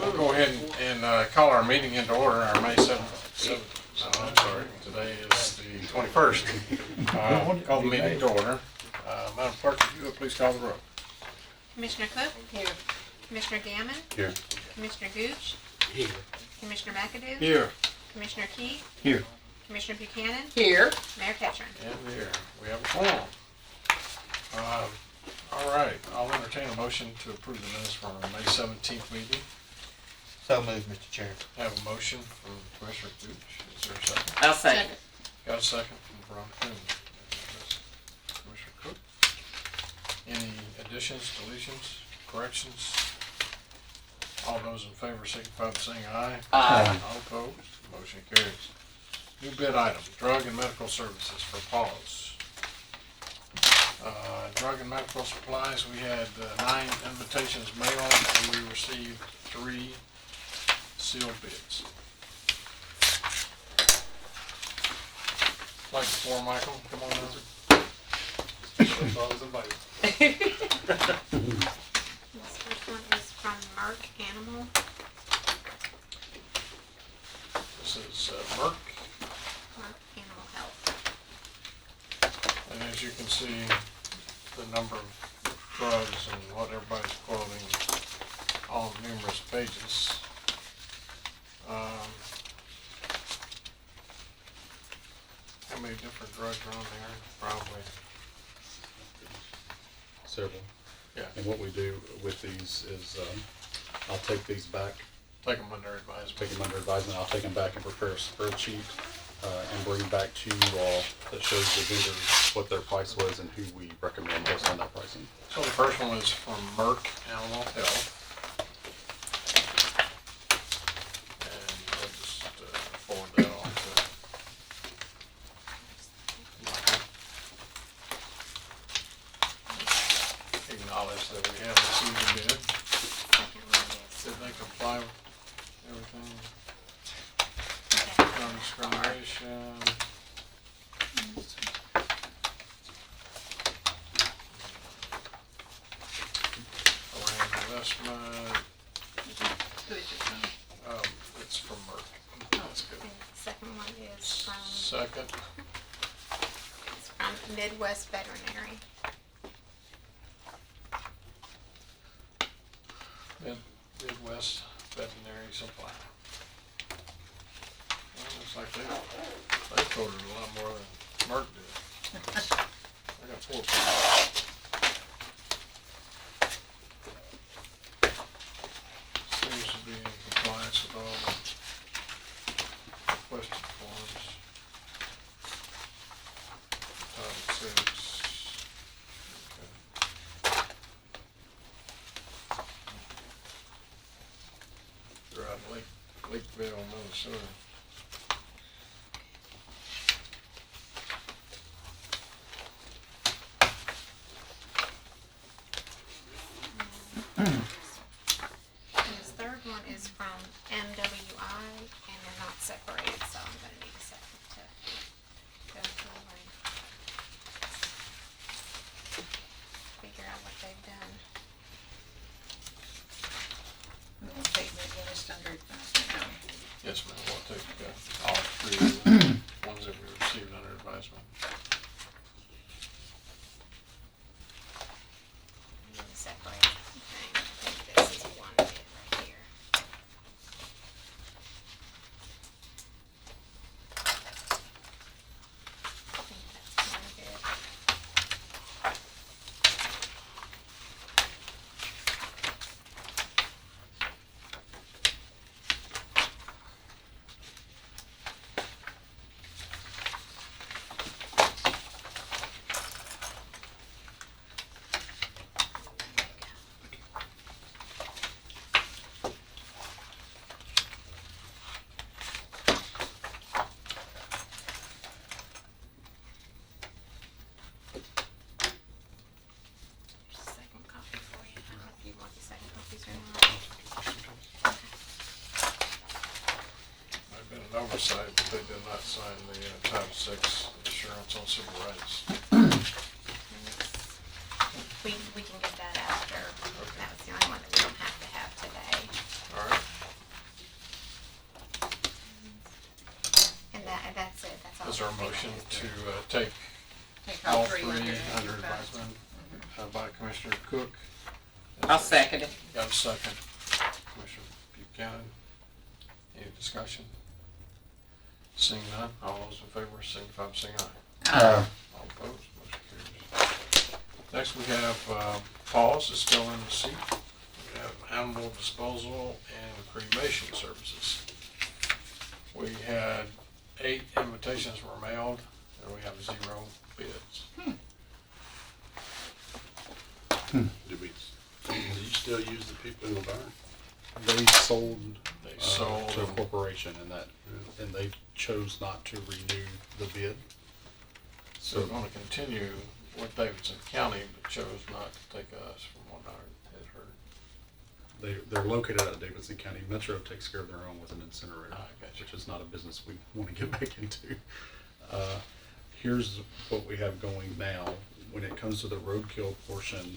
We'll go ahead and call our meeting into order, our May 7th. I'm sorry, today is the 21st. Call the meeting to order. Madam Clerk, if you would please call the roll. Commissioner Cook? Here. Commissioner Gammon? Here. Commissioner Gooch? Here. Commissioner McAdoo? Here. Commissioner Key? Here. Commissioner Buchanan? Here. Mayor Ketchum? And here. We have a quorum. All right, I'll entertain a motion to approve the minutes from our May 17th meeting. So moved, Mr. Chair. Have a motion from Commissioner Gooch. Is there a second? I'll second. Got a second from Veronica. Commissioner Cook. Any additions, deletions, corrections? All those in favor signify by saying aye. Aye. All opposed, motion carries. New bid item, drug and medical services for PAWS. Drug and medical supplies, we had 9 invitations mailed and we received 3 sealed bids. Like before, Michael, come on over. This first one is from Merck Animal. This is Merck, Animal Health. and as you can see, the number of drugs and what everybody's quoting on numerous pages. How many different drugs are on there? Probably. Several. Yeah. And what we do with these is, I'll take these back, Take them under advisement. take them under advisement, I'll take them back and prepare a spreadsheet, and bring back to you all that shows the vendors what their price was and who we recommend based on that pricing. So the first one is from Merck Animal Health. And I'll just forward that on to Michael. Acknowledge that we have received a bid. Second one is Did they comply with everything? okay. Non-discrimination. Around investment. Who is it from? It's from Merck. That's good. And the second one is from, Second, it's from Midwest Veterinary. Midwest Veterinary Supply. Well, looks like they quoted a lot more than Merck did. I got 4 people. Seems to be in compliance with all the requested forms. Title 6. Okay. They're out in Lakeville, Minnesota. And this third one is from MWI, and they're not separated, so I'm gonna need a second to go through and figure out what they've done. We'll take Midwest under advisement. Yes, ma'am, we'll take all 3 of the ones that we received under advisement. And then separate thing. I think this is one bid right here. I think that's one bid. Second copy for you. I don't know if you want the second copies or not. Might have been an oversight, but they did not sign the Title 6 insurance on civil rights. And it's- we can get that after. That was the only one that we don't have to have today. All right. Is there a motion to take Take all all three three under under advisement by Commissioner Cook? I'll second it. Got a second. Commissioner Buchanan. Any discussion? Seeing none, all those in favor signify by saying aye. All opposed, motion carries. Next we have PAWS is still in the seat. We have animal disposal and cremation services. We had 8 invitations were mailed and we have 0 bids. Do you still use the people in the barn? They sold They sold to a them. corporation and they chose not to renew the bid. So we're gonna continue with Davidson County, but chose not to take us from what I had heard. They're located out of Davidson County. Metro takes care of their own with an incinerator, I gotcha. which is not a business we want to get back into. Here's what we have going now. When it comes to the roadkill portion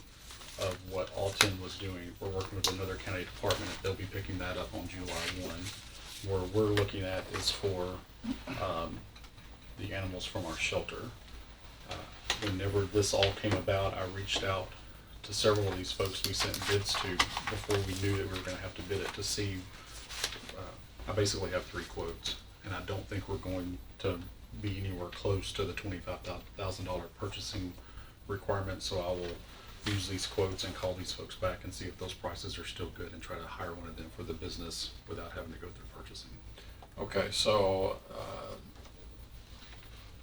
of what Alton was doing, we're working with another county department. They'll be picking that up on July 1. Where we're looking at is for the animals from our shelter. Whenever this all came about, I reached out to several of these folks we sent bids to before we knew that we were going to have to bid it to see. I basically have 3 quotes, and I don't think we're going to be anywhere close to the $25,000 purchasing requirement, so I will use these quotes and call these folks back and see if those prices are still good and try to hire one of them for the business without having to go through purchasing. Okay, so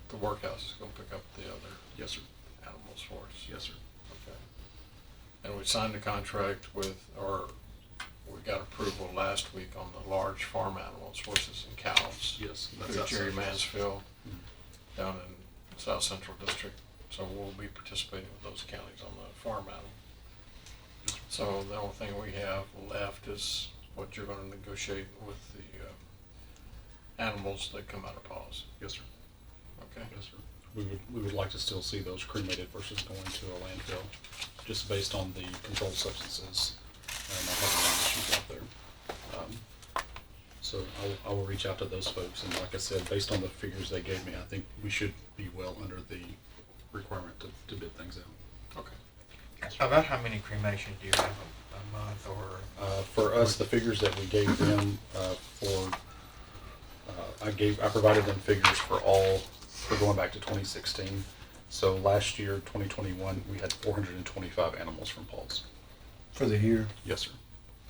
the workhouse is gonna pick up the other Yes, sir. animals for us. Yes, sir. Okay. And we signed a contract with, or we got approval last week on the large farm animals, horses and cows. Yes. Through Jerry outside. Mansfield Mhm. down in South Central District. So we'll be participating with those counties on the farm animal. So the only thing we have left is what you're gonna negotiate with the animals that come out of PAWS. Yes, sir. Okay? Yes, sir. We would like to still see those cremated versus going to a landfill, just based on the controlled substances and not having any issues out there. So I will reach out to those folks, and like I said, based on the figures they gave me, I think we should be well under the requirement to bid things out. Okay. About how many cremations do you have a month or? For us, the figures that we gave them I provided them figures for going back to 2016. So last year, 2021, we had 425 animals from PAWS. For the year? Yes, sir.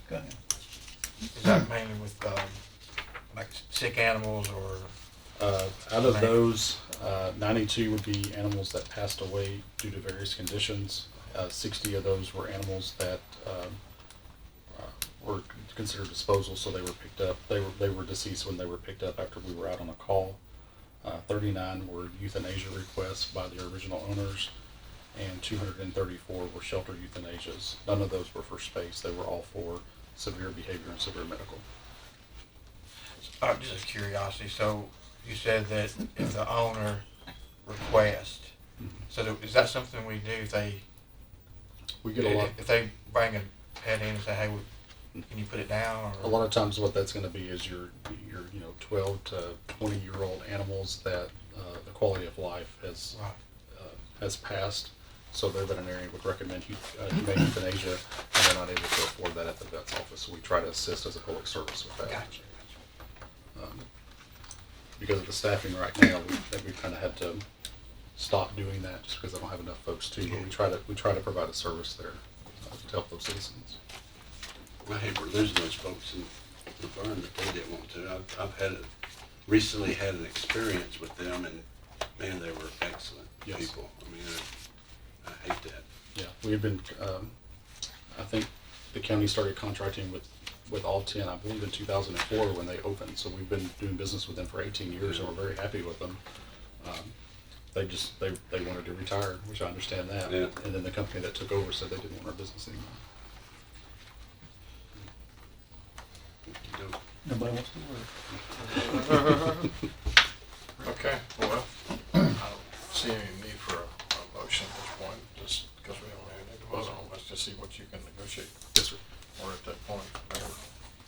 Go ahead. Is that mainly with like sick animals or? Out of those, 92 would be animals that passed away due to various conditions. 60 of those were animals that were considered disposal, so they were picked up. They were deceased when they were picked up after we were out on a call. 39 were euthanasia requests by the original owners, and 234 were shelter euthanasias. None of those were for space. They were all for severe behavior and severe medical. Just a curiosity, so you said that if the owner requests, so is that something we do if they? We get a lot. If they bring a pet in and say, hey, can you put it down? Or? A lot of times what that's going to be is your 12 to 20-year-old animals that the quality of life has passed. So their veterinarian would recommend humane euthanasia, and they're not able to afford that at the vet's office. So we try to assist as a public service with that. Gotcha. Because of the staffing right now, we kind of had to stop doing that just because I don't have enough folks to. But we try to provide a service there to help those citizens. I hate we're losing those folks in the barn that they didn't want to. I've recently had an experience with them, and man, they were excellent people. I mean, I hate that. Yeah, we've been, I think the county started contracting with all 10, I believe in 2004 when they opened. So we've been doing business with them for 18 years and we're very happy with them. They wanted to retire, which I understand that. Yeah. And then the company that took over said they didn't want our business anymore. Nobody wants to work. Okay, well, I don't see any need for a motion at this point, just because we don't have anything to vote on. Let's just see what you can negotiate. Yes, sir. We're at that point.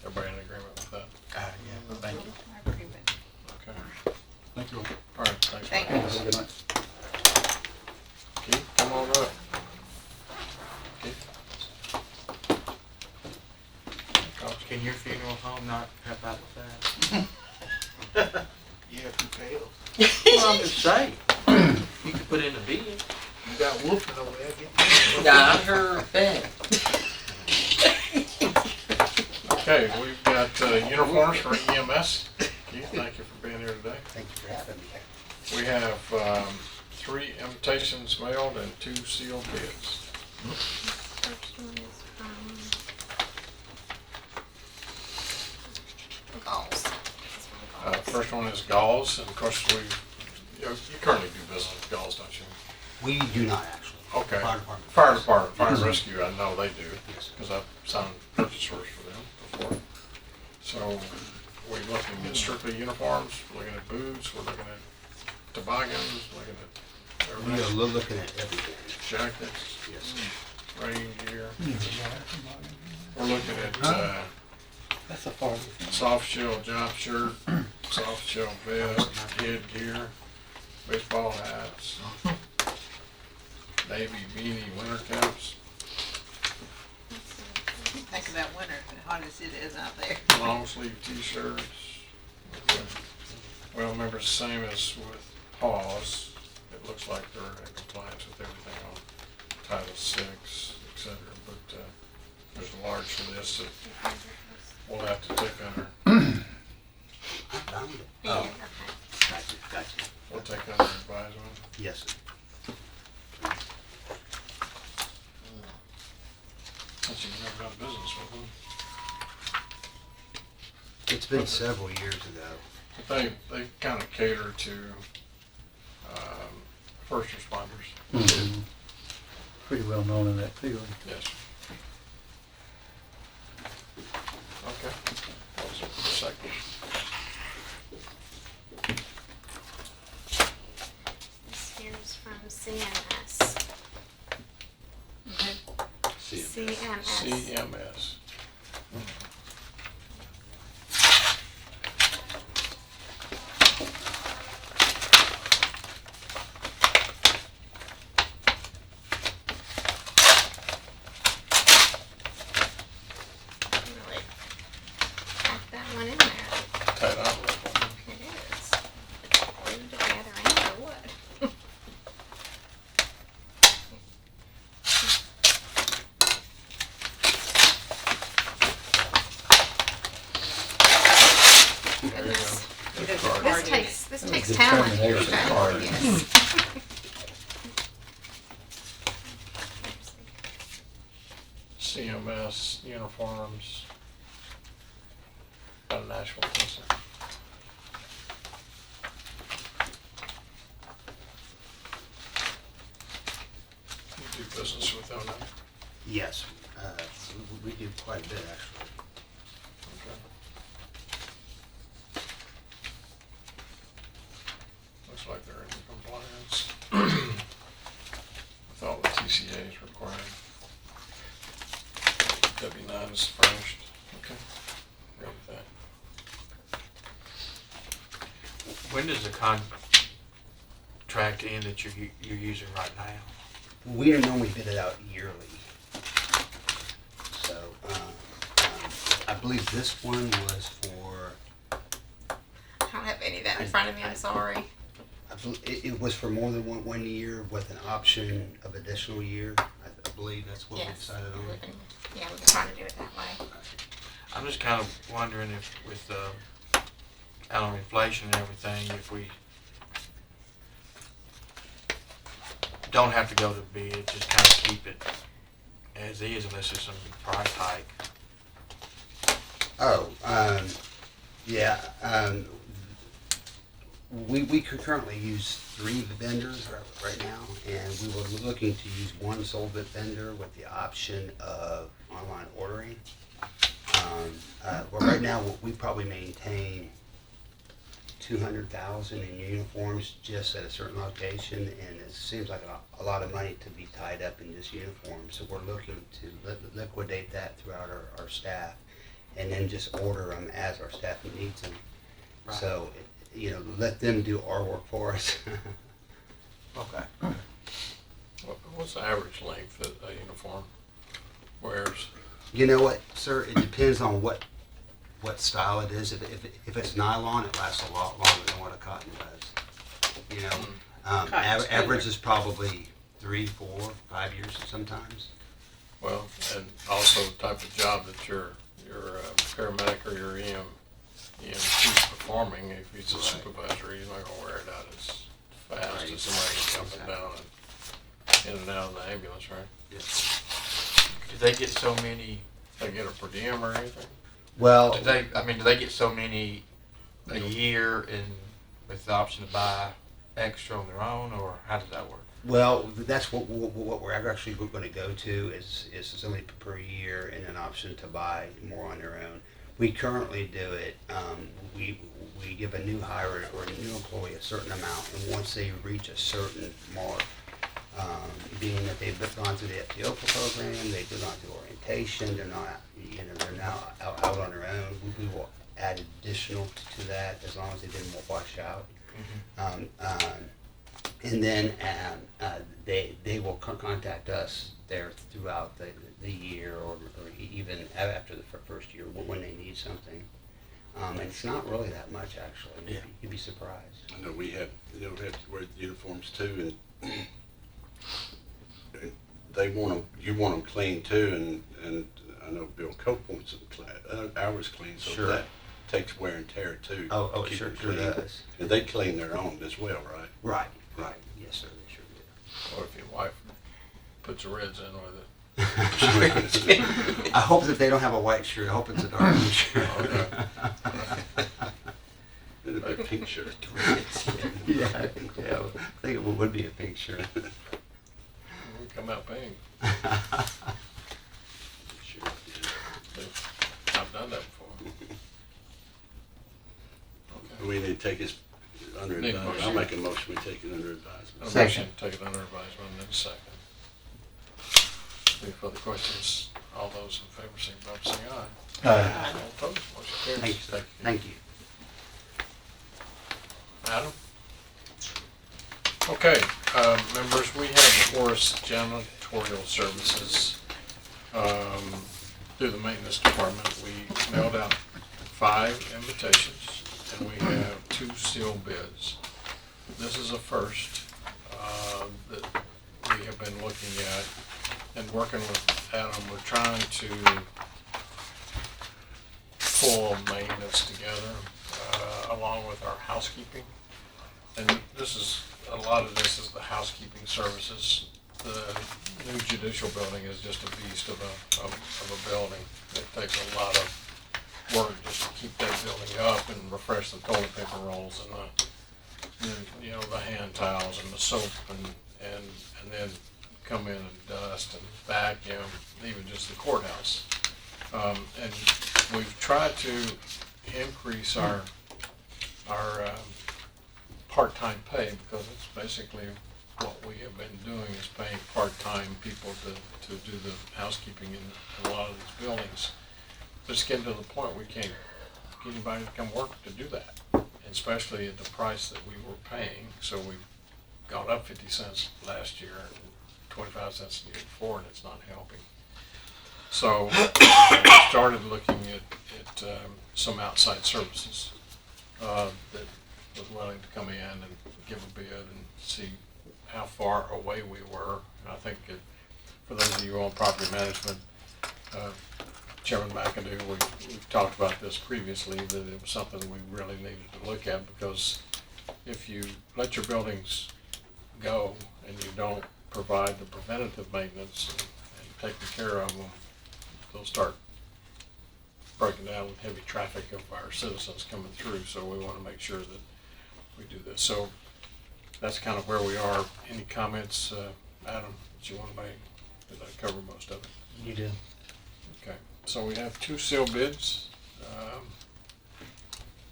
Everybody in agreement with that? Yeah, thank you. I agree with Okay. Thank you all. All right, thank guys. Good night. Keith, come on up. Keith? Can your funeral home not help out with that? Yeah, if you fail. Well, I'm just saying, you could put in a bid. You got Wolfman over there, get. Nah, I'm her thing. Okay, we've got uniforms for EMS. Keith, thank you for being here today. Thank you for having me. We have 3 invitations mailed and 2 sealed bids. First one is from Gauls. First one is Gauls, and of course you currently do business with Gauls, don't you? We do not actually. Okay. Fire department. Fire department, fire and rescue, I know they do, Yes. because I've signed purchase orders for them before. So we're looking at strictly uniforms, we're looking at boots, we're looking at toboggans, looking at We are everything, looking at everything. jackets, Yes. rain gear. We're looking at That's a far. soft shell job shirt, soft shell vest, headgear, baseball hats, navy beanie, winter caps, Think of that winter, how hot as it is out there. long sleeve t-shirts. Well, remember, it's the same as with PAWS. It looks like they're in compliance with everything on Title VI, et cetera, but there's a large list that we'll have to take under, I found it. Yeah, Oh, okay. gotcha. we'll take under advisement. Yes. Since you've never done business with them. It's been several years ago. But they kind of cater to first responders. Mhm. Pretty well known in that field. Yes. Okay. Those are the second. This here's from CMS. CMS. CMS. Really packed that one in there. Tight envelope. It is. Glued together and or what? There you go. It There's doesn't card. hard. This takes Good talent. determination. Okay? Card. Yes. CMS uniforms. Out of Nashville, Tennessee. You do business with them now? Yes. We do quite a bit actually. Okay. Looks like they're in compliance with all the TCAs required. W-9 is furnished. Okay. Good with that. When does the contract end that you're using right now? We normally bid it out yearly. So, I believe this one was for, I don't have any of that in front of me, I'm sorry. it was for more than one year with an option of additional year. I believe that's what we Yes. decided on. We've been- Yeah, we've been trying to do it that way. I'm just kind of wondering if with out on inflation and everything, if we don't have to go to bid, just kind of keep it as is unless there's some price hike. Oh, yeah, we could currently use 3 vendors right now, and we were looking to use one Solvit vendor with the option of online ordering. Well, right now, we probably maintain 200,000 in uniforms just at a certain location, and it seems like a lot of money to be tied up in just uniforms, so we're looking to liquidate that throughout our staff, and then just order them as our staff needs them. Right. So, let them do our work for us. Okay. What's the average length that a uniform wears? You know what, sir, it depends on what style it is. If it's nylon, it lasts a lot longer than what a cotton does. You know, Cotton's average is probably 3, 4, 5 years sometimes. Well, and also the type of job that your paramedic or your EMT's performing, if he's a Right. supervisor, he's not gonna wear it out as fast Right. as somebody jumping Exactly. down and in and out of the ambulance, right? Yes. Do they get so many, They get a per diem or anything? Well, do they get so many a year and with the option to buy extra on their own, or how does that work? well, that's what we're actually going to go to is somebody per year and an option to buy more on their own. We currently do it. We give a new hire or a new employee a certain amount, and once they reach a certain mark, being that they've gone through the FTO program, they've gone through orientation, they're now out on their own. We will add additional to that as long as they didn't wash out. And then they will contact us there throughout the year or even after the first year when they need something. And it's not really that much, actually. Yeah. You'd be surprised. I know we have to wear uniforms too, and they want them, you want them clean too, and I know Bill Cope wants them ours clean, so Sure. that takes wear and tear too. Oh, to keep sure them clean. does. And they clean their own as well, right? Right. Yes, sir, they sure do. Or if your wife puts the reds in with it? I hope that they don't have a white shirt. I hope it's a dark blue shirt. And a big pink shirt. Yeah, I think it would be a pink shirt. We come out paying. Sure, yeah. I've done that before. Okay. We need to take this under Need a advisement. motion. I'll make a motion, we take it under advisement. A Second. motion, take it under advisement in a second. Any further questions? All those in favor, signify by saying aye. Aye. All opposed, motion carries. Thank you, sir. Thank you. Adam? Okay, members, we have before us janitorial services. Through the maintenance department, we mailed out 5 invitations, and we have 2 sealed bids. This is a first that we have been looking at and working with Adam. We're trying to pull maintenance together along with our housekeeping. And this is, a lot of this is the housekeeping services. The new judicial building is just a beast of a building. It takes a lot of work just to keep that building up and refresh the toilet paper rolls and the hand towels and the soap and then come in and dust and vacuum, even just the courthouse. And we've tried to increase our part-time pay, because it's basically what we have been doing is paying part-time people to do the housekeeping in a lot of these buildings. But it's getting to the point we can't get anybody to come work to do that, and especially at the price that we were paying. So we've gone up 50 cents last year and 25 cents the year before, and it's not helping. So we started looking at some outside services that was willing to come in and give a bid and see how far away we were. And I think for those of you on property management, Chairman McAdoo, we've talked about this previously, that it was something we really needed to look at, because if you let your buildings go and you don't provide the preventative maintenance and taking care of them, they'll start breaking down with heavy traffic of our citizens coming through. So we want to make sure that we do this. So that's kind of where we are. Any comments, Adam, that you want to make? Did I cover most of it? You did. Okay, so we have 2 sealed bids.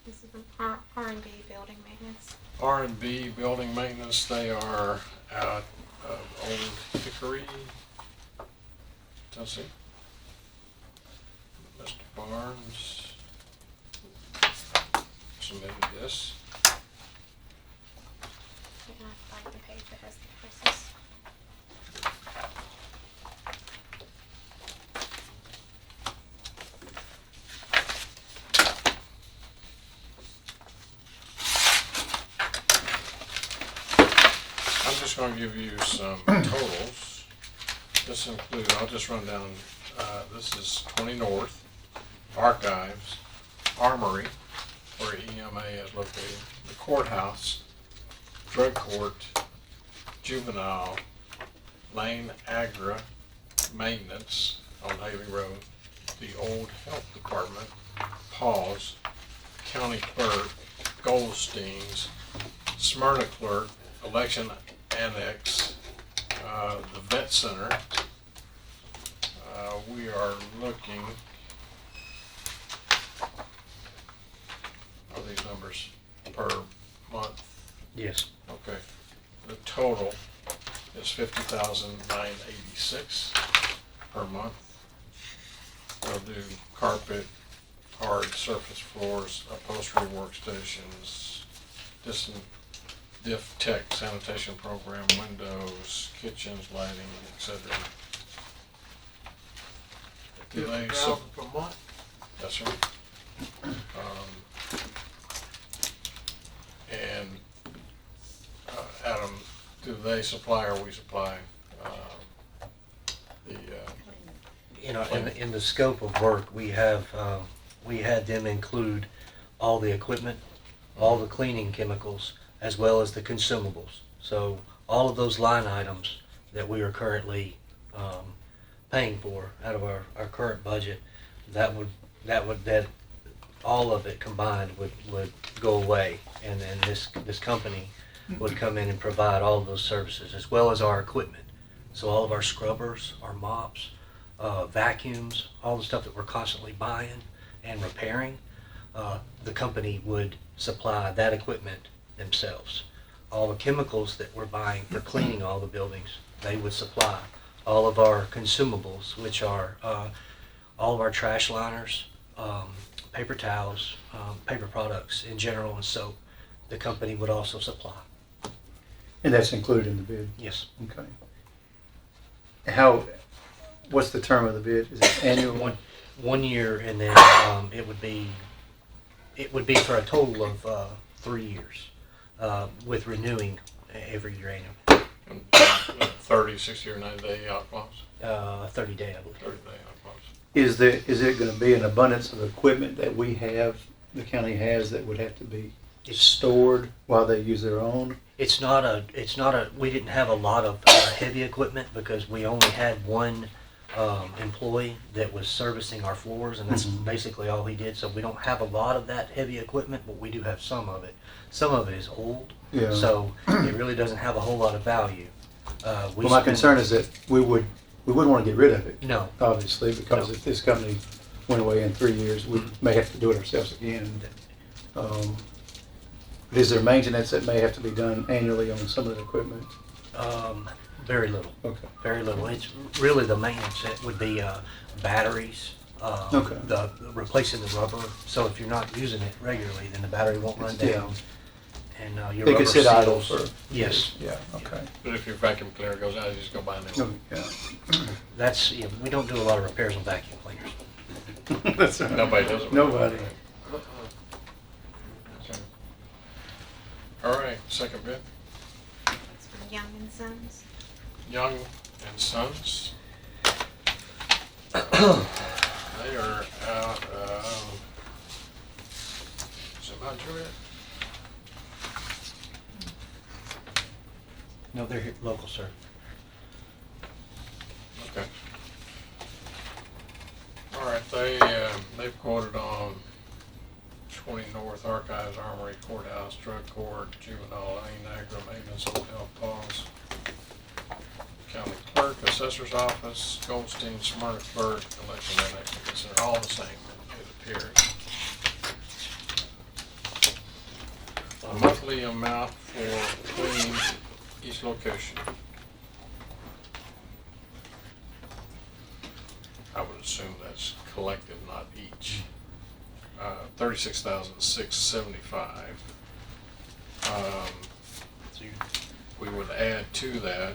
This is the R&B building maintenance. R&B building maintenance, they are out of Old Hickory, Tennessee. Mr. Barnes submitted this. And I like the page the rest of the places. I'm just gonna give you some totals. This includes, I'll just run down, this is 20 North, Archives, Armory, where EMA is located, the courthouse, drug court, juvenile, Lane Agra, maintenance on Haley Road, the old health department, PAWS, county clerk, Goldstein's, Smyrna clerk, election annex, the vet center. We are looking, are these numbers per month? Yes. Okay. The total is $50,986 per month. They'll do carpet, hard surface floors, upholstery workstations, diff tech sanitation program, windows, kitchens, lighting, etc. Do they $50,000 per month? Yes, sir. And Adam, do they supply or we supply the? You know, in the scope of work, we had them include all the equipment, all the cleaning chemicals, as well as the consumables. So all of those line items that we are currently paying for out of our current budget, that all of it combined would go away, and then this company would come in and provide all of those services as well as our equipment. So all of our scrubbers, our mops, vacuums, all the stuff that we're constantly buying and repairing, the company would supply that equipment themselves. All the chemicals that we're buying for cleaning all the buildings, they would supply. All of our consumables, which are all of our trash liners, paper towels, paper products in general, and soap, the company would also supply. And that's included in the bid? Yes. Okay. What's the term of the bid? Is it annual? 1 year, and then it would be for a total of 3 years, with renewing every year annually. 30, 60, or 90 day out clause? 30 day, I believe. 30 day out clause. Is it going to be an abundance of equipment that we have, the county has, that would have to be stored while they use their own? It's not a, we didn't have a lot of heavy equipment because we only had one employee that was servicing our floors, and that's basically all he did. So we don't have a lot of that heavy equipment, but we do have some of it. Some of it is old, Yeah. so it really doesn't have a whole lot of value. Well, my concern is that we wouldn't want to get rid of it. No. Obviously, because No. if this company went away in 3 years, we may have to do it ourselves again. Is there maintenance that may have to be done annually on some of the equipment? Very little. Okay. Very little. It's really the maintenance that would be batteries, Okay. the replacing the rubber. So if you're not using it regularly, then the battery won't run Yeah. down. And your They rubber could sit idle seals. for Yes. years. Yeah, okay. But if your vacuum cleaner goes out, you just go buy a new one. Yeah. That's, we don't do a lot of repairs on vacuum cleaners. That's right. Nobody does it. Nobody. Okay. All right, second bid. It's from Young and Sons. Young and Sons. They are out of, is it Mount Juliet? No, they're here, local, sir. Okay. All right, they've quoted on 20 North, Archives, Armory, Courthouse, Drug Court, Juvenile, Agra, Maintenance, Hotel, PAWS, County Clerk, Assessor's Office, Goldstein, Smyrna Clerk, Election Annex. They're all the same, it appears. A monthly amount for cleaning each location. I would assume that's collected, not each. 36,675. we would add to that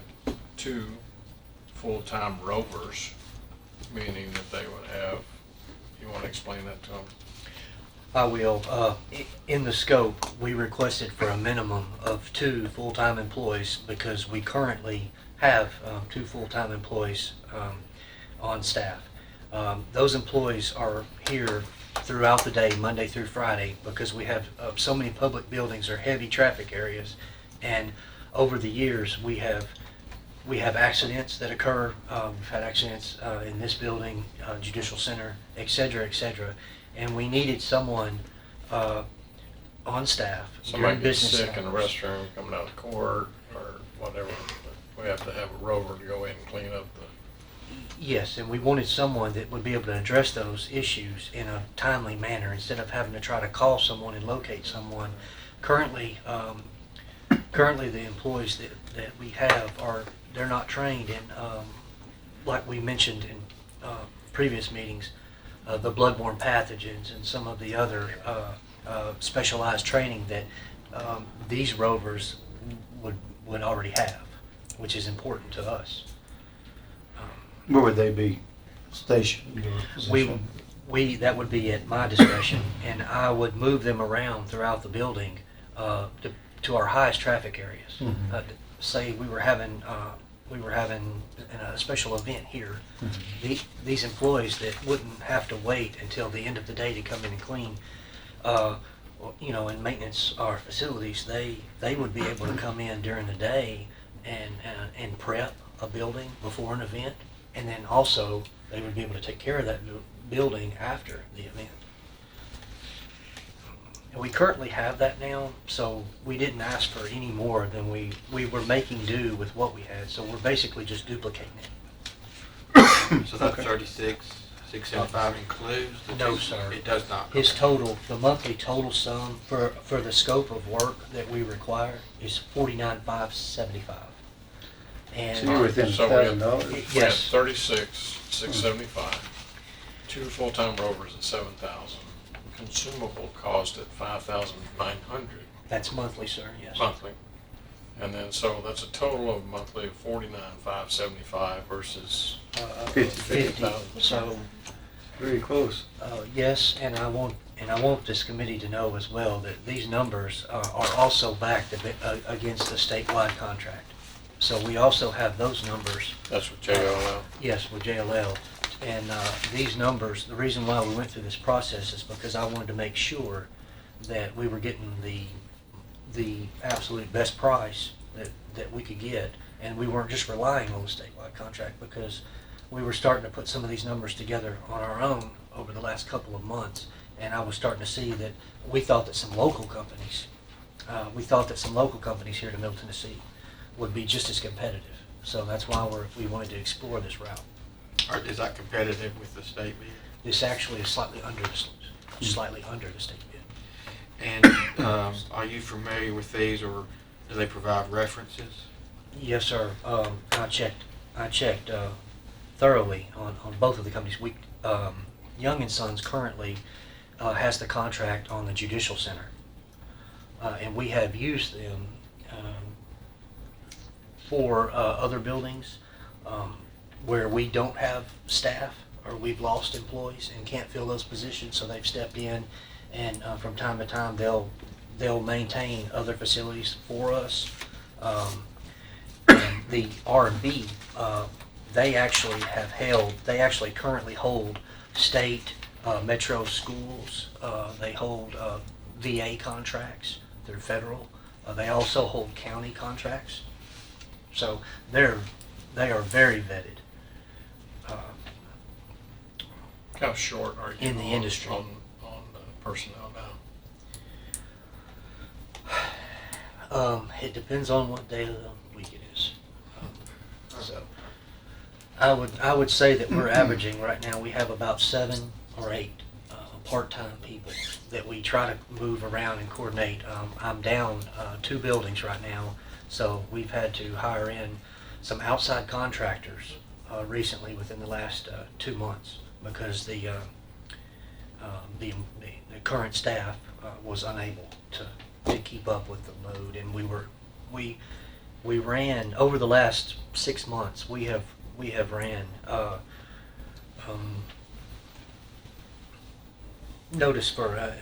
2 full-time rovers, meaning that they would have, you want to explain that to them? I will. In the scope, we requested for a minimum of 2 full-time employees because we currently have 2 full-time employees on staff. Those employees are here throughout the day, Monday through Friday, because we have so many public buildings or heavy traffic areas, and over the years we have accidents that occur. We've had accidents in this building, Judicial Center, et cetera, and we needed someone on staff Somebody during gets business sick in the hours. restroom, coming out of court, or whatever, but we have to have a rover to go in and clean up the, Yes, and we wanted someone that would be able to address those issues in a timely manner instead of having to try to call someone and locate someone. Currently, the employees that we have they're not trained in, like we mentioned in previous meetings, the bloodborne pathogens and some of the other specialized training that these rovers would already have, which is important to us. Where would they be stationed or positioned? That would be at my discretion, and I would move them around throughout the building to our highest traffic areas. Mhm. Say we were having a special event here. These employees that wouldn't have to wait until the end of the day to come in and clean, and maintenance our facilities, they would be able to come in during the day and prep a building before an event. And then also, they would be able to take care of that building after the event. And we currently have that now, so we didn't ask for any more than we were making do with what we had. So we're basically just duplicating it. So that 36, 675 includes the No, two? sir. It does not. His total, the monthly total sum for the scope of work that we require is $49,575. And So you're within So we have- $1,000. we have Yes. 36,675, 2 full-time rovers at 7,000, consumable cost at 5,900 That's monthly, sir, yes. monthly. And then, so that's a total of monthly of 49,575 versus 50. So, Very close. yes, and I want this committee to know as well that these numbers are also backed against the statewide contract. So we also have those numbers. That's what JLL. Yes, with JLL. And these numbers, the reason why we went through this process is because I wanted to make sure that we were getting the absolute best price that we could get. And we weren't just relying on the statewide contract, because we were starting to put some of these numbers together on our own over the last couple of months. And I was starting to see that we thought that some local companies here in Middle Tennessee would be just as competitive. So that's why we wanted to explore this route. Or is that competitive with the state bid? This actually is slightly under the state bid. And are you familiar with these, or do they provide references? Yes, sir. I checked thoroughly on both of the companies. Young & Sons currently has the contract on the Judicial Center. And we have used them for other buildings where we don't have staff or we've lost employees and can't fill those positions, so they've stepped in, and from time to time they'll maintain other facilities for us. And the R&B, they actually currently hold state metro schools. They hold VA contracts through federal. They also hold county contracts. So they are very vetted. How short are you In the industry. on personnel now? It depends on what day of the week it is. So I would say that we're averaging right now, we have about 7 or 8 part-time people that we try to move around and coordinate. I'm down 2 buildings right now, so we've had to hire in some outside contractors recently within the last 2 months, because the current staff was unable to keep up with the load, and we ran, over the last 6 months, we have ran, notice for,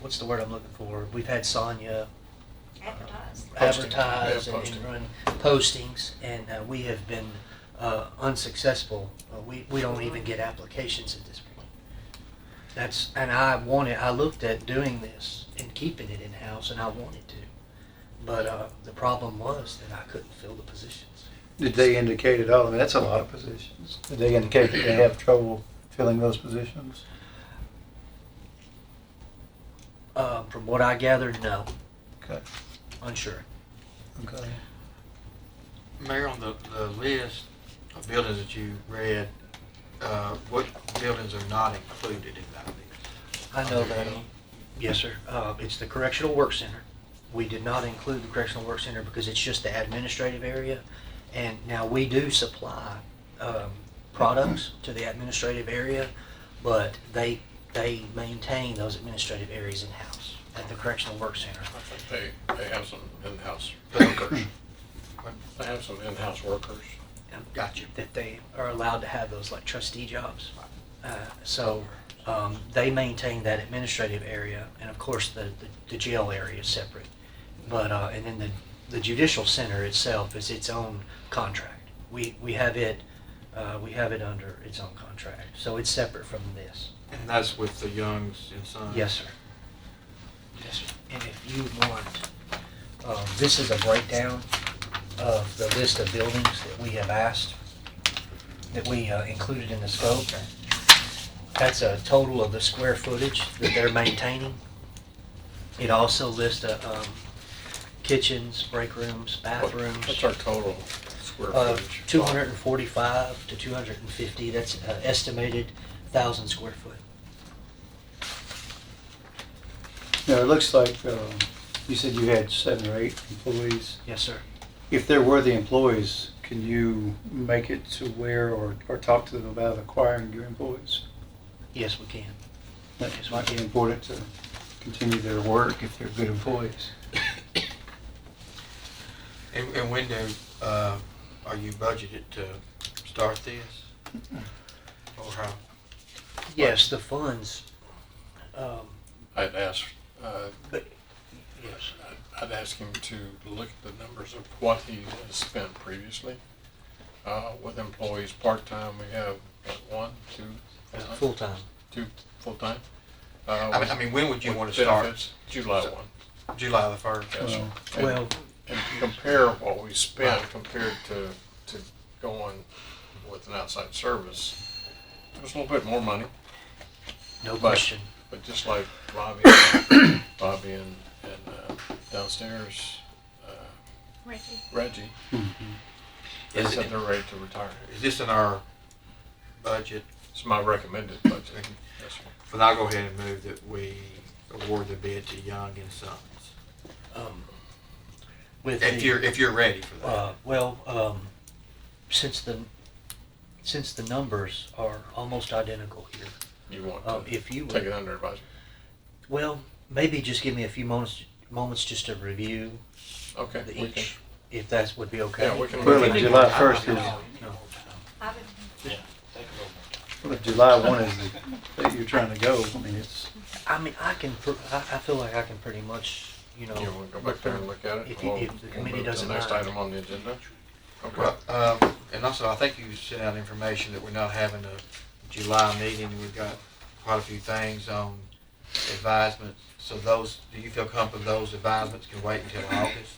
what's the word I'm looking for? We've had Sonia advertise Yeah, and run postings, and we have been unsuccessful. We don't even get applications at this point. I looked at doing this and keeping it in-house, and I wanted to. But the problem was that I couldn't fill the positions. Did they indicate at all? I mean, that's a lot of positions. Did they indicate that they have trouble filling those positions? From what I gathered, no. Okay. Unsure. Okay. Mayor, on the list of buildings that you read, what buildings are not included in that list? I know that. Yes, sir. It's the Correctional Work Center. We did not include the Correctional Work Center because it's just the administrative area. And now we do supply products to the administrative area, but they maintain those administrative areas in-house at the Correctional Work Center. I think they have some in-house workers. They have some in-house workers. Gotcha. That they are allowed to have those like trustee jobs. So they maintain that administrative area, and of course the jail area is separate. But and then the judicial center itself is its own contract. We have it under its own contract, so it's separate from this. And that's with the Youngs and Sons? Yes, sir. Yes, sir. And if you want, this is a breakdown of the list of buildings that we have asked, that we included in the scope. That's a total of the square footage that they're maintaining. It also lists kitchens, break rooms, bathrooms. What's our total square footage? 245 to 250. That's estimated 1,000 square foot. Now, it looks like you said you had 7 or 8 employees. Yes, sir. If they're worthy employees, can you make it to where or talk to them about acquiring your employees? Yes, we can. That might be important to continue their work if they're good employees. And when are you budgeted to start this? Or how? Yes, the funds. I'd ask, But yes, I'd ask him to look at the numbers of what he has spent previously. With employees part-time, we have, what, 1, 2? full time. 2 full-time? I mean, when would you with want to start? benefits, July So- 1. July the 1st? Yes, sir. Well, And to compare what we spent compared to going with an outside service, it was a little bit more money. no But- question. But just like Bobby and downstairs, Reggie, they Is said it- they're ready to retire. Is this in our budget? It's my recommended budget. Yes, sir. Then I'll go ahead and move that we award the bid to Young and Sons. With If you're ready for that. since the numbers are almost identical here, You want to if you take would, it under advisement? well, maybe just give me a few moments just to review Okay. the we can- each, if that would be okay. Yeah, we can. Well, if July 1st is, well, if July 1 is that you're trying to go, I mean, it's, I mean, I feel like I can pretty much, You want to go back there and look at it? If We'll- the we'll committee move to doesn't the next mind. item on the agenda. Okay. Well, and also, I think you sent out information that we're not having a July meeting. We've got quite a few things on advisements. So those, do you feel comfortable those advisements can wait until August?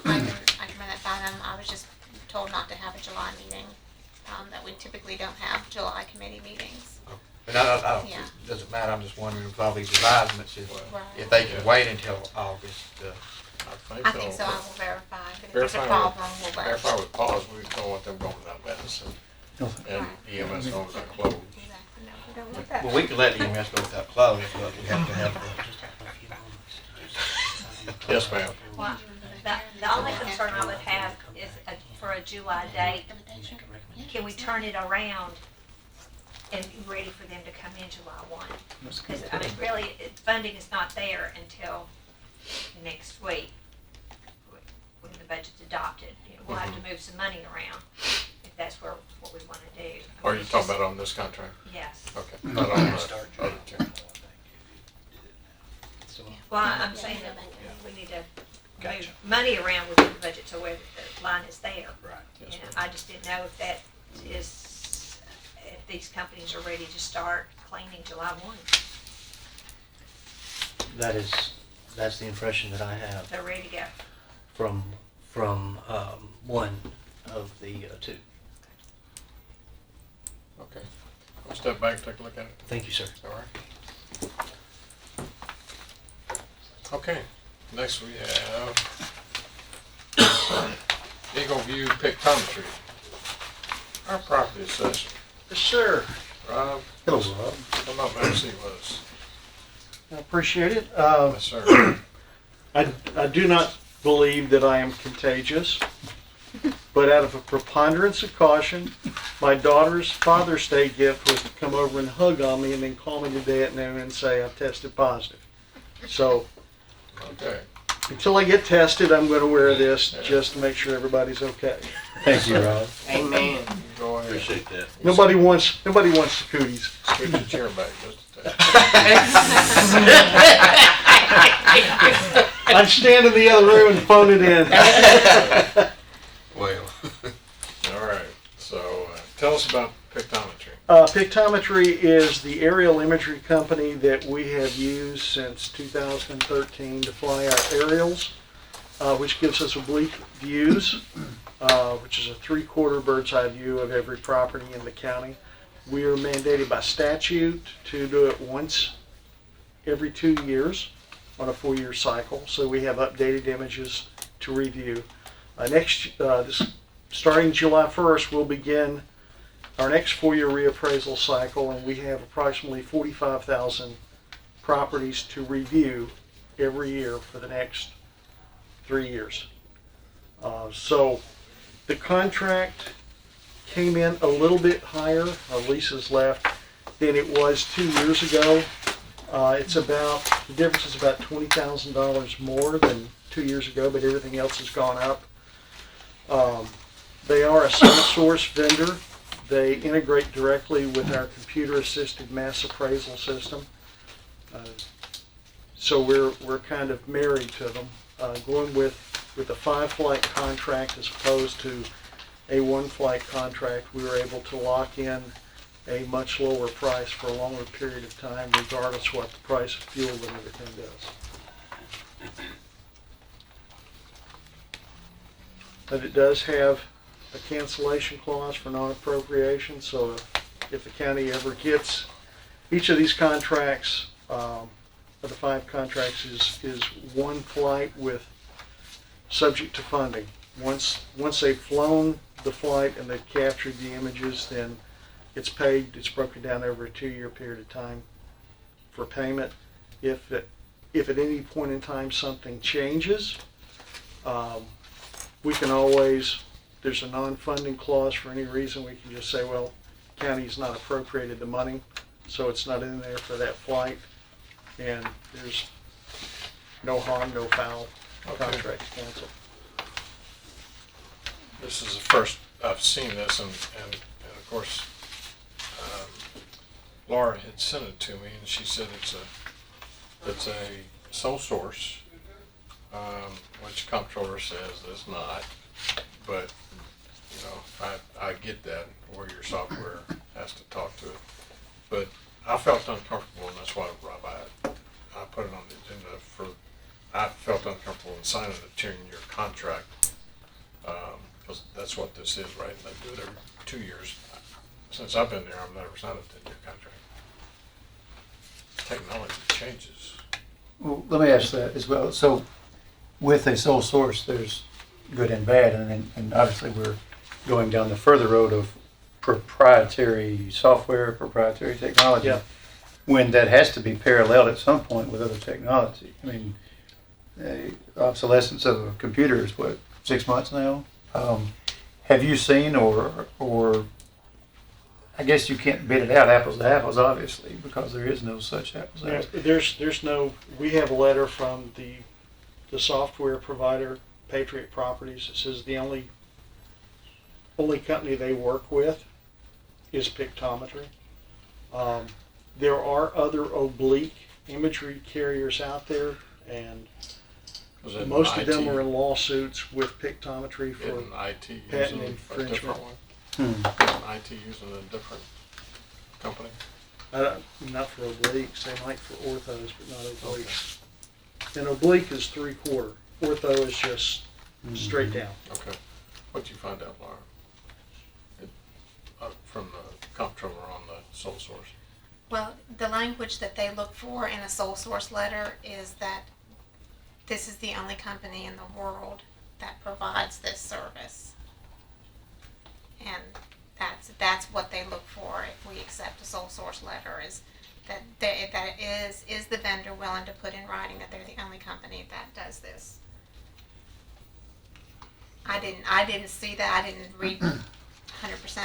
I can run that by them. I was just told not to have a July meeting, that we typically don't have July committee meetings. But I don't, Yeah. it doesn't matter. I'm just wondering if all these advisements, Right. if they can Yeah. wait until August. I think so, I will verify, but if there's a Verify problem, we'll let. Verify with PAWS, we don't want them going without medicine, and EMS going without clothes. Exactly, no, we don't want that. Well, we can let EMS go without clothes, but we have to have the. Yes, ma'am. Well, the only concern I would have is for a July date, can we turn it around and be ready for them to come in July 1? Because, I mean, really, funding is not there until next week. budget's adopted. You know, we'll have to move some money around if that's what we wanna do. Are you talking about on this contract? Yes. Okay, not on the other two. Well, I'm saying that we need to move money around within the budget so where the line is there. Right. Yes, And ma'am. I just didn't know if that is, if these companies are ready to start cleaning July 1. That's the impression that I have They're ready to go. from one of the two. Okay. We'll step back and take a look at it. Thank you, sir. All right. Okay, next we have Eagleview Pictometry. Our property assessor. Yes, sir. Rob, Hello, Rob. come up and see with us. I appreciate it. Yes, sir. I do not believe that I am contagious, but out of a preponderance of caution, my daughter's Father's Day gift was to come over and hug on me and then call me today at noon and say I've tested positive. So Okay. until I get tested, I'm going to wear this just to make sure everybody's okay. Thank you, Rob. Amen. Go ahead. Appreciate that. Nobody wants the cooties. Scoot your chair back just a touch. I'd stand in the other room and phone it in. Well. All right, so tell us about Pictometry. Pictometry is the aerial imagery company that we have used since 2013 to fly our aerials, which gives us oblique views, which is a 3/4 bird's eye view of every property in the county. We are mandated by statute to do it once every 2 years on a 4-year cycle, so we have updated images to review. Starting July 1st, we'll begin our next 4-year reappraisal cycle, and we have approximately 45,000 properties to review every year for the next 3 years. So the contract came in a little bit higher, leases left, than it was 2 years ago. The difference is about $20,000 more than 2 years ago, but everything else has gone up. They are a sole source vendor. They integrate directly with our computer-assisted mass appraisal system. So we're kind of married to them. Going with a 5-flight contract as opposed to a 1-flight contract, we were able to lock in a much lower price for a longer period of time, regardless of what the price of fuel and everything does. But it does have a cancellation clause for non-appropriation, so if the county ever gets, each of these contracts, of the 5 contracts is 1 flight with subject to funding. Once they've flown the flight and they've captured the images, then it's paid. It's broken down over a 2-year period of time for payment. If at any point in time something changes, we can always, there's a non-funding clause for any reason. We can just say, well, county's not appropriated the money, so it's not in there for that flight, and there's no harm, no foul. Contract's canceled. This is the first I've seen this, and of course, Laura had sent it to me, and she said it's a sole source, which comptroller says it's not, but you know, I get that where your software has to talk to it, but I felt uncomfortable, and that's why, Rob, I put it on the agenda for. I felt uncomfortable in signing a 10-year contract, because that's what this is, right? And they do it every 2 years. Since I've been there, I've never signed a 10-year contract. Technology changes. Well, let me ask that as well. So with a sole source, there's good and bad, and obviously we're going down the further road of proprietary software, proprietary technology. Yeah. When that has to be paralleled at some point with other technology. I mean, obsolescence of a computer is what, 6 months now? Have you seen or I guess you can't bid it out apples to apples, obviously, because there is no such apples to apples. There's no, we have a letter from the software provider Patriot Properties. It says the only company they work with is Pictometry. There are other oblique imagery carriers out there, and Was it most of them IT? are in lawsuits with Pictometry for Isn't IT patent using a infringement. different one? Hmm. Isn't IT using a different company? Not for obliques, they might for orthos, but not obliques. And oblique is 3/4, ortho is just straight down. Okay. What'd you find out, Laura? From the comptroller on the sole source? Well, the language that they look for in a sole source letter is that this is the only company in the world that provides this service. And that's what they look for if we accept a sole source letter, is that is the vendor willing to put in writing that they're the only company that does this. I didn't see that. I didn't read 100%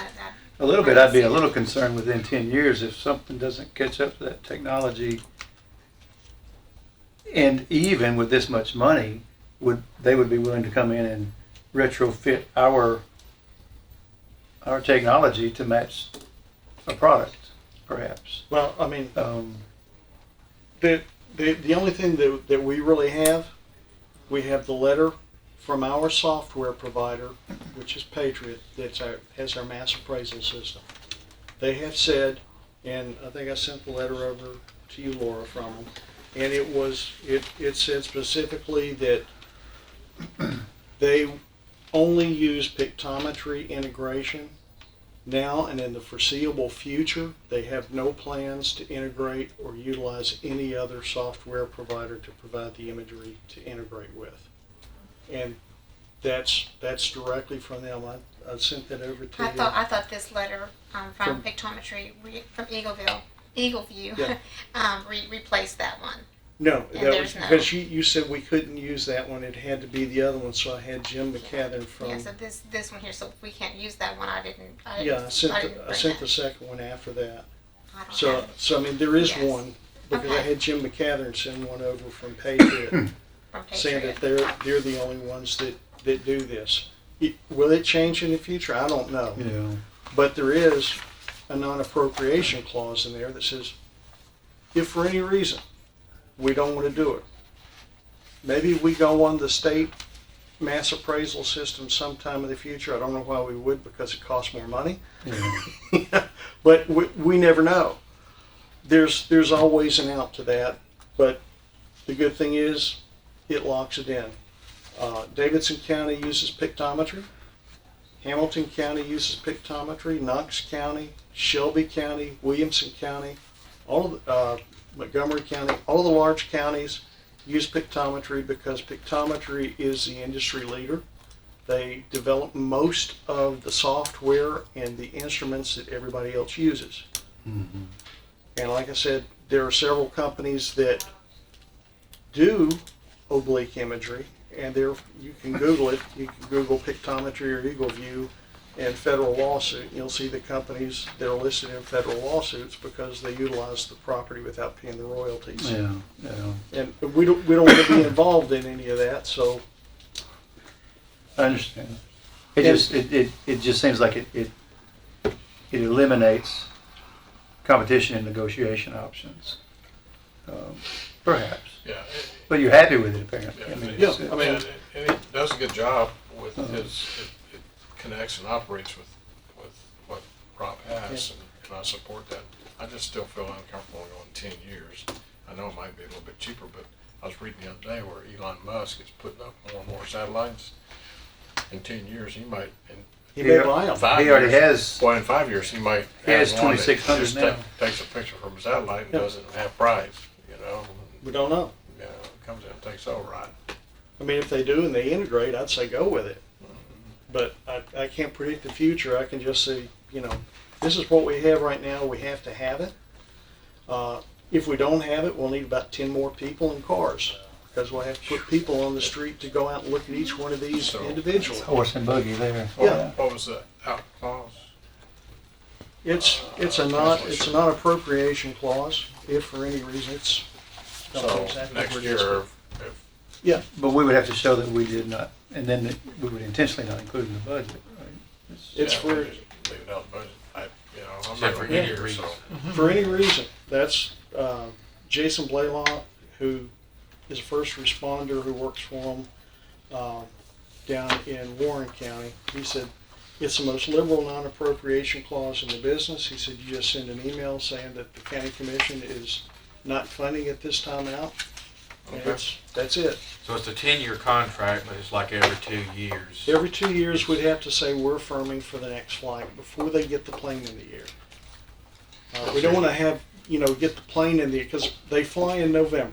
of that. A little bit, I'd be a little concerned within 10 years if something doesn't catch up to that technology. And even with this much money, they would be willing to come in and retrofit our technology to match a product, perhaps. Well, I mean, the only thing that we really have, we have the letter from our software provider, which is Patriot, has our mass appraisal system. They have said, and I think I sent the letter over to you, Laura, from them, and it said specifically that they only use Pictometry integration now, and in the foreseeable future, they have no plans to integrate or utilize any other software provider to provide the imagery to integrate with. And that's directly from them. I sent that over to you. I thought this letter from Pictometry from Eagleview Yeah. replaced that one. No, And that there's was no- because you said we couldn't use that one. It had to be the other one. So I had Jim McCathern from. Yeah, so this one here, so if we can't use that one, I didn't Yeah, I sent bring the that. second one after that. I don't have So it I mean there is Yes. one because I Okay. had Jim McCathern send one over from Patriot. from saying Patriot. that they're the only ones that do this. Will it change in the future? I don't know. Yeah. But there is a non-appropriation clause in there that says, if for any reason we don't want to do it, maybe we go on the state mass appraisal system sometime in the future. I don't know why we would, because it costs more money. Yeah. But we never know. There's always an out to that. But the good thing is, it locks it in. Davidson County uses Pictometry. Hamilton County uses Pictometry. Knox County, Shelby County, Williamson County, all of Montgomery County, all of the large counties use Pictometry because Pictometry is the industry leader. They develop most of the software and the instruments that everybody else uses. Mm-hmm. And like I said, there are several companies that do oblique imagery, and you can Google it. You can Google Pictometry or Eagleview and federal lawsuit, and you'll see the companies that are listed in federal lawsuits because they utilize the property without paying the royalties. Yeah, yeah. And we don't want to be involved in any of that, so. I understand. It just seems like it eliminates competition and negotiation options. Perhaps. Yeah. But you're happy with it apparently. Yeah, I mean, Yeah, it's- I mean- And he does a good job with his, it connects and operates with what Rob has, and I support that. I just still feel uncomfortable going 10 years. I know it might be a little bit cheaper, but I was reading the other day where Elon Musk is putting up more and more satellites. In 10 years, he might, He may buy them. 5 He already years, has. well, in 5 years, he might He has have one that 2,600 just now. takes a picture from a satellite and Yeah. does it half price, We don't know. comes in and takes over, right? I mean, if they do and they integrate, I'd say go with it. But I can't predict the future. I can just say, this is what we have right now. We have to have it. If we don't have it, we'll need about 10 more people and cars, because we'll have to put people on the street to go out and look at each one of these So- individually. Horse and buggy there. Yeah. What was the clause? It's a non-appropriation clause. If for any reason don't know So exactly next what it is, year, but if Yeah. But we would have to show that we did not, and then we would intentionally not include in the budget, right? It's Yeah, for- we just leave it out of the budget. I'm Except not for gonna any be here, reason. so. For any reason. That's Jason Blaylock, who is a first responder who works for him down in Warren County. He said, it's the most liberal non-appropriation clause in the business. He said, you just send an email saying that the county commission is not funding it this time out. And Okay. that's it. So it's a 10-year contract, but it's like every 2 years. Every 2 years, we'd have to say we're firming for the next flight before they get the plane in the air. We don't want to have, get the plane in the air, because they fly in November.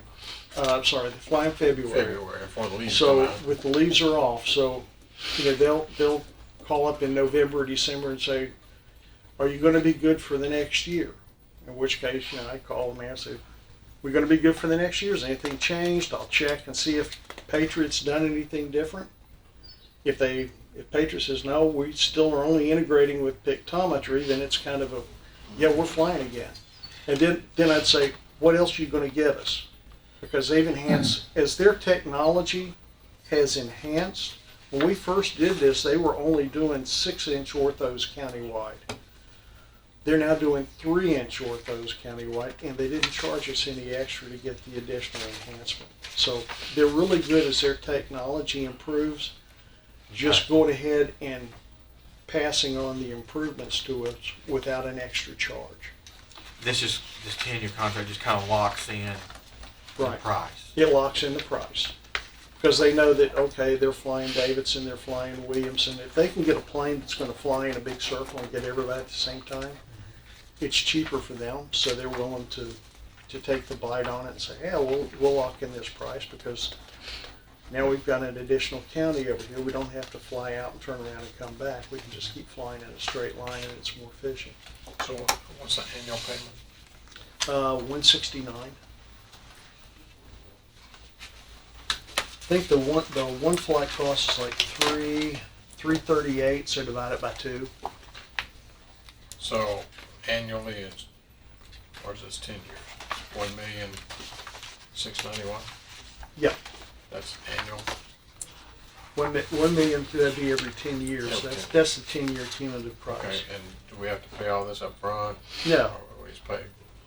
They fly in February. Before the leaves come So out. with the leaves are off, so they'll call up in November or December and say, "Are you going to be good for the next year?" In which case, I call them and say, "We're going to be good for the next year. Has anything changed?" I'll check and see if Patriot's done anything different. If Patriot says no, we still are only integrating with Pictometry, then it's kind of we're flying again. And then I'd say, what else are you going to give us? Because they've enhanced, as their technology has enhanced. When we first did this, they were only doing 6-inch orthos countywide. They're now doing 3-inch orthos countywide, and they didn't charge us any extra to get the additional enhancement. So they're really good as their technology improves. Just going ahead and passing on the improvements to us without an extra charge. This 10-year contract just kind of locks in the Right. price. It locks in the price. Because they know that, okay, they're flying Davidson, they're flying Williamson. If they can get a plane that's going to fly in a big circle and get everybody at the same time, it's cheaper for them. So they're willing to take the bite on it and say, yeah, we'll lock in this price because now we've got an additional county over here. We don't have to fly out and turn around and come back. We can just keep flying in a straight line and it's more efficient. So what's the annual payment? $169. I think the one flight cost is like $338, so divide it by 2. So annually it's, or is this 10 years? 1,691,000? Yeah, That's annual. 1 million, that'd be every 10 years. Okay. That's the 10-year cumulative Okay, price. and do we have to pay all this up front? No, Or we just pay?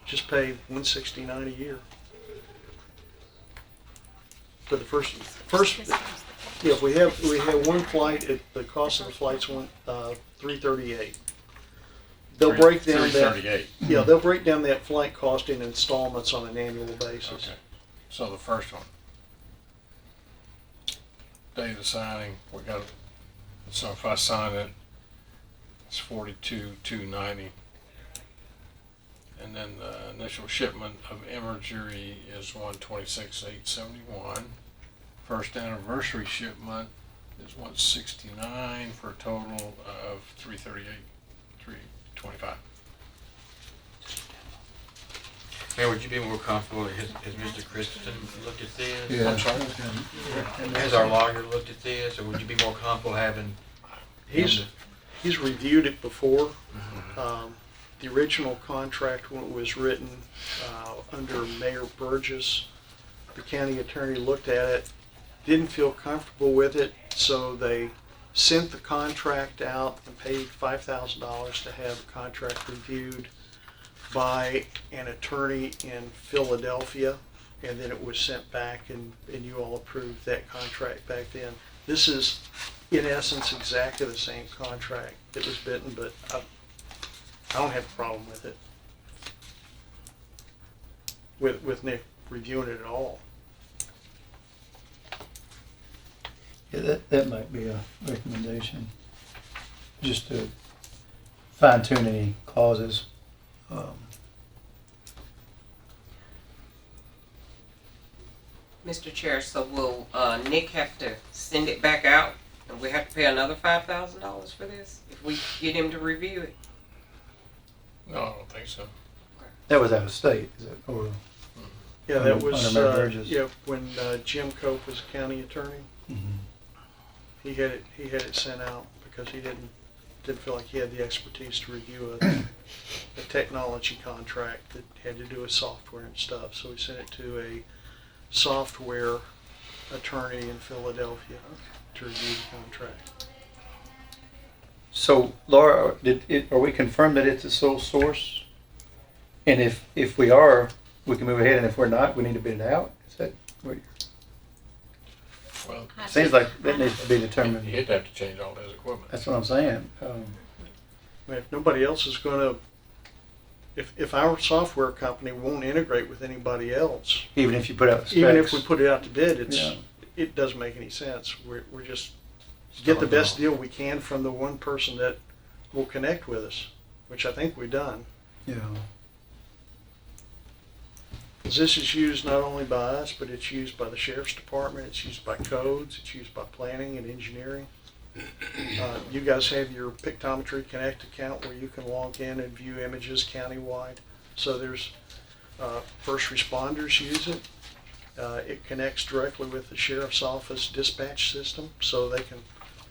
just pay $169 a year. For the first, yeah, we have one flight, the cost of the flight's $338. They'll break down that. $338. Yeah, they'll break down that flight cost in installments on an annual basis. Okay. So the first one, day of the signing, so if I sign it, it's $42,290. And then the initial shipment of imagery is $126,871. First anniversary shipment is $169 for a total of $338,325. Mayor, would you be more comfortable, has Mr. Christensen looked at this? Yeah. I'm sorry? Has our lawyer looked at this, or would you be more comfortable having? He's reviewed it before. The original contract, when it was written under Mayor Burgess, the county attorney looked at it, didn't feel comfortable with it, so they sent the contract out and paid $5,000 to have the contract reviewed by an attorney in Philadelphia, and then it was sent back and you all approved that contract back then. This is, in essence, exactly the same contract that was bitten, but I don't have a problem with it, with Nick reviewing it at all. Yeah, that might be a recommendation, just to fine tune any clauses. Mr. Chair, so will Nick have to send it back out and we have to pay another $5,000 for this if we get him to review it? No, I don't think so. That was out of state, is it? Or Yeah, that Under was, Mayor Burgess. when Jim Cope was county attorney, he had it sent out because he didn't feel like he had the expertise to review a technology contract that had to do with software and stuff. So we sent it to a software attorney in Philadelphia to review the contract. So Laura, are we confirmed that it's a sole source? And if we are, we can move ahead, and if we're not, we need to bid it out? Is that what? Well, Seems like that needs to be determined. he'd have to change all his equipment. That's what I'm saying. I mean, if nobody else is gonna, if our software company won't integrate with anybody else, Even if you put out the specs. even if we put it out to bid, Yeah. it doesn't make any sense. We're just get the best deal we can from the one person that will connect with us, which I think we've done. Yeah. 'Cause this is used not only by us, but it's used by the sheriff's department, it's used by codes, it's used by planning and engineering. You guys have your Pictometry Connect account where you can log in and view images countywide. So there's, first responders use it. It connects directly with the sheriff's office dispatch system, so they can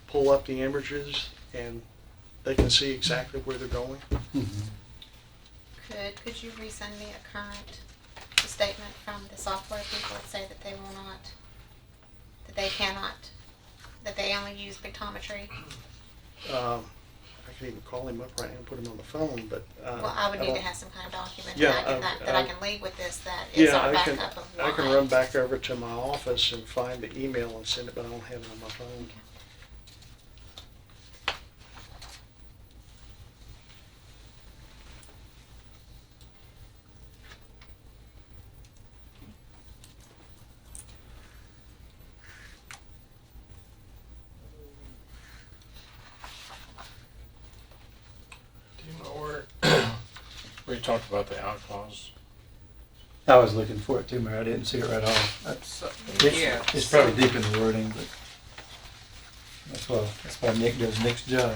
pull up the images and they can see exactly where they're going. Mhm. Could you resend me a current statement from the software people that say that they will not, that they cannot, that they only use Pictometry? I can even call him up right now and put him on the phone, but. Well, I would need don't- to have some kind of document Yeah, that I can leave with this, that is Yeah, our I can, backup of I can why. run back over to my office and find the email and send it, but I don't have it on my phone. Do you know where, where you talked about the out clause? I was looking for it too, Mayor. I didn't see it right off. Yeah. It's probably deep in the wording, but that's why Nick does Nick's job.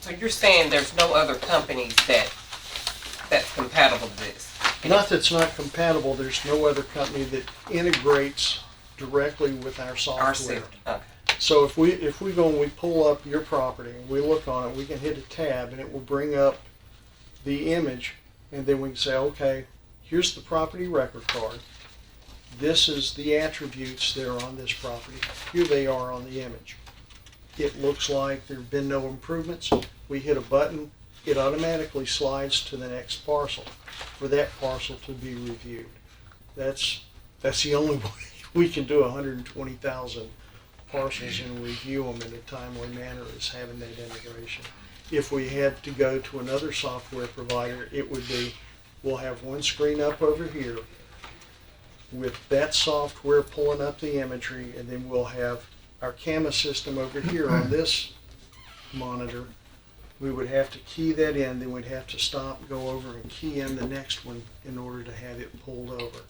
So you're saying there's no other companies that's compatible to this? Not that it's not compatible, there's no other company that integrates directly with our Our software. system, okay. So if we go and we pull up your property and we look on it, we can hit a tab and it will bring up the image, and then we can say, okay, here's the property record card. This is the attributes that are on this property. Here they are on the image. It looks like there have been no improvements. We hit a button, it automatically slides to the next parcel for that parcel to be reviewed. That's the only way we can do 120,000 parcels and review them in a timely manner, is having that integration. If we had to go to another software provider, it would be, we'll have one screen up over here with that software pulling up the imagery, and then we'll have our camera system over here on this monitor. We would have to key that in, then we'd have to stop, go over and key in the next one in order to have it pulled over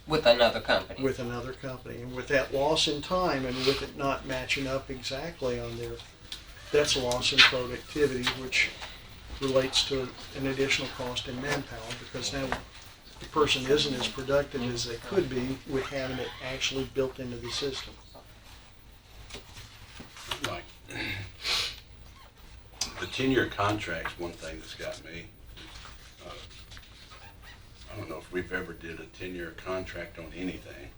With another company? with another company. And with that loss in time and with it not matching up exactly on there, that's a loss in productivity, which relates to an additional cost in manpower, because now the person isn't as productive as they could be with having it actually built into the system. Like, the 10-year contract's one thing that's got me. I don't know if we've ever did a 10-year contract on anything.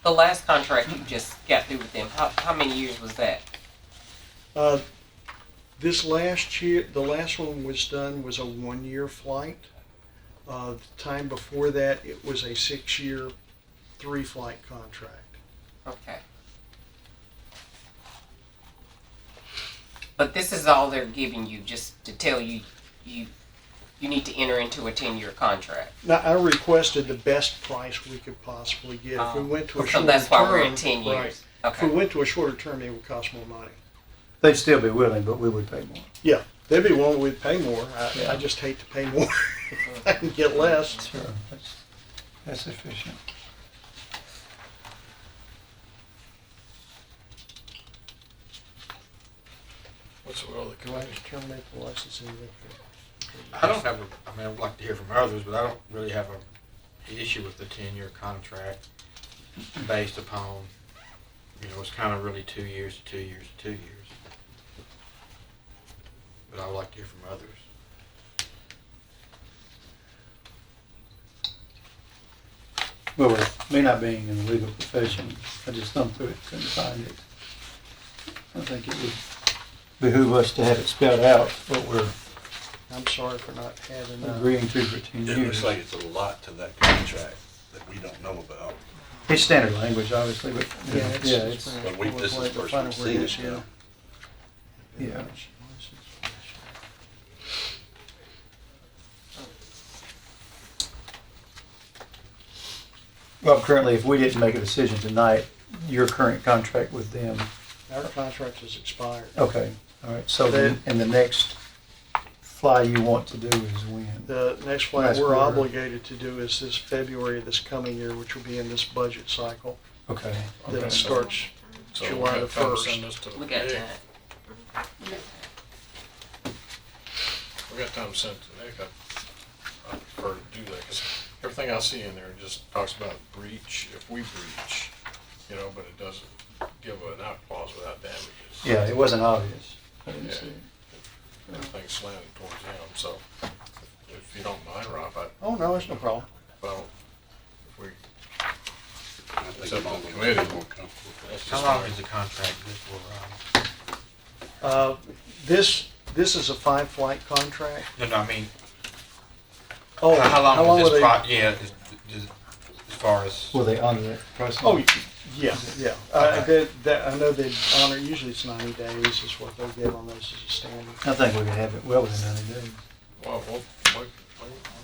The last contract you just got through with them, how many years was that? This last year, the last one was done was a 1-year flight. The time before that, it was a 6-year, 3-flight contract. Okay. But this is all they're giving you, just to tell you, you need to enter into a 10-year contract. Now, I requested the best price we could possibly get. If we went to a So shorter term. that's why we're at 10 right. years. If we Okay. went to a shorter term, it would cost more money. They'd still be willing, but we would pay more. Yeah, they'd be one we'd pay more. Yeah. I just hate to pay more if I can get less. Sure, that's efficient. What's the will of the Do I committee? terminate the licensing? I don't have I mean, I'd like to hear from others, but I don't really have an issue with the 10-year contract based upon, it's kind of really 2 years to 2 years to 2 years. But I would like to hear from others. Well, with me not being in the legal profession, I just thumbed through it, couldn't find it. I think it would behoove us to have it spelled out, what we're I'm sorry for not having, agreeing to for 10 It years. looks like it's a lot to that contract that we don't know about. It's standard language, obviously, but yeah, it's But this is the first we've seen it, so. yeah. Well, currently, if we didn't make a decision tonight, your current contract with them, Our contract has expired. okay, all right, so then, and the next fly you want to do is when? The next flight Last we're quarter. obligated to do is this February of this coming year, which will be in this budget cycle. Okay. Then okay. it starts So we July the got time to 1st. send this to We got Nick. time. We got time to send it to Nick. I prefer to do that, because everything I see in there just talks about breach, if we breach, you know, but it doesn't give an out clause without damages. Yeah, it wasn't obvious. I didn't Yeah. see it. Everything's slanted towards him, so if you don't mind, Rob, Oh, no, it's no problem. well, if we, I think Except I'm on the more committee. comfortable with that's that. just How long fine. is the contract good for, This is a 5-flight contract. no, no, I mean, Oh, how long will is this they? yeah, as far as, Will they honor that price? Oh, yeah, yeah. I know they honor, usually it's 90 days is what they give on those as a standard. I think we could have it well within 90 days. Well, we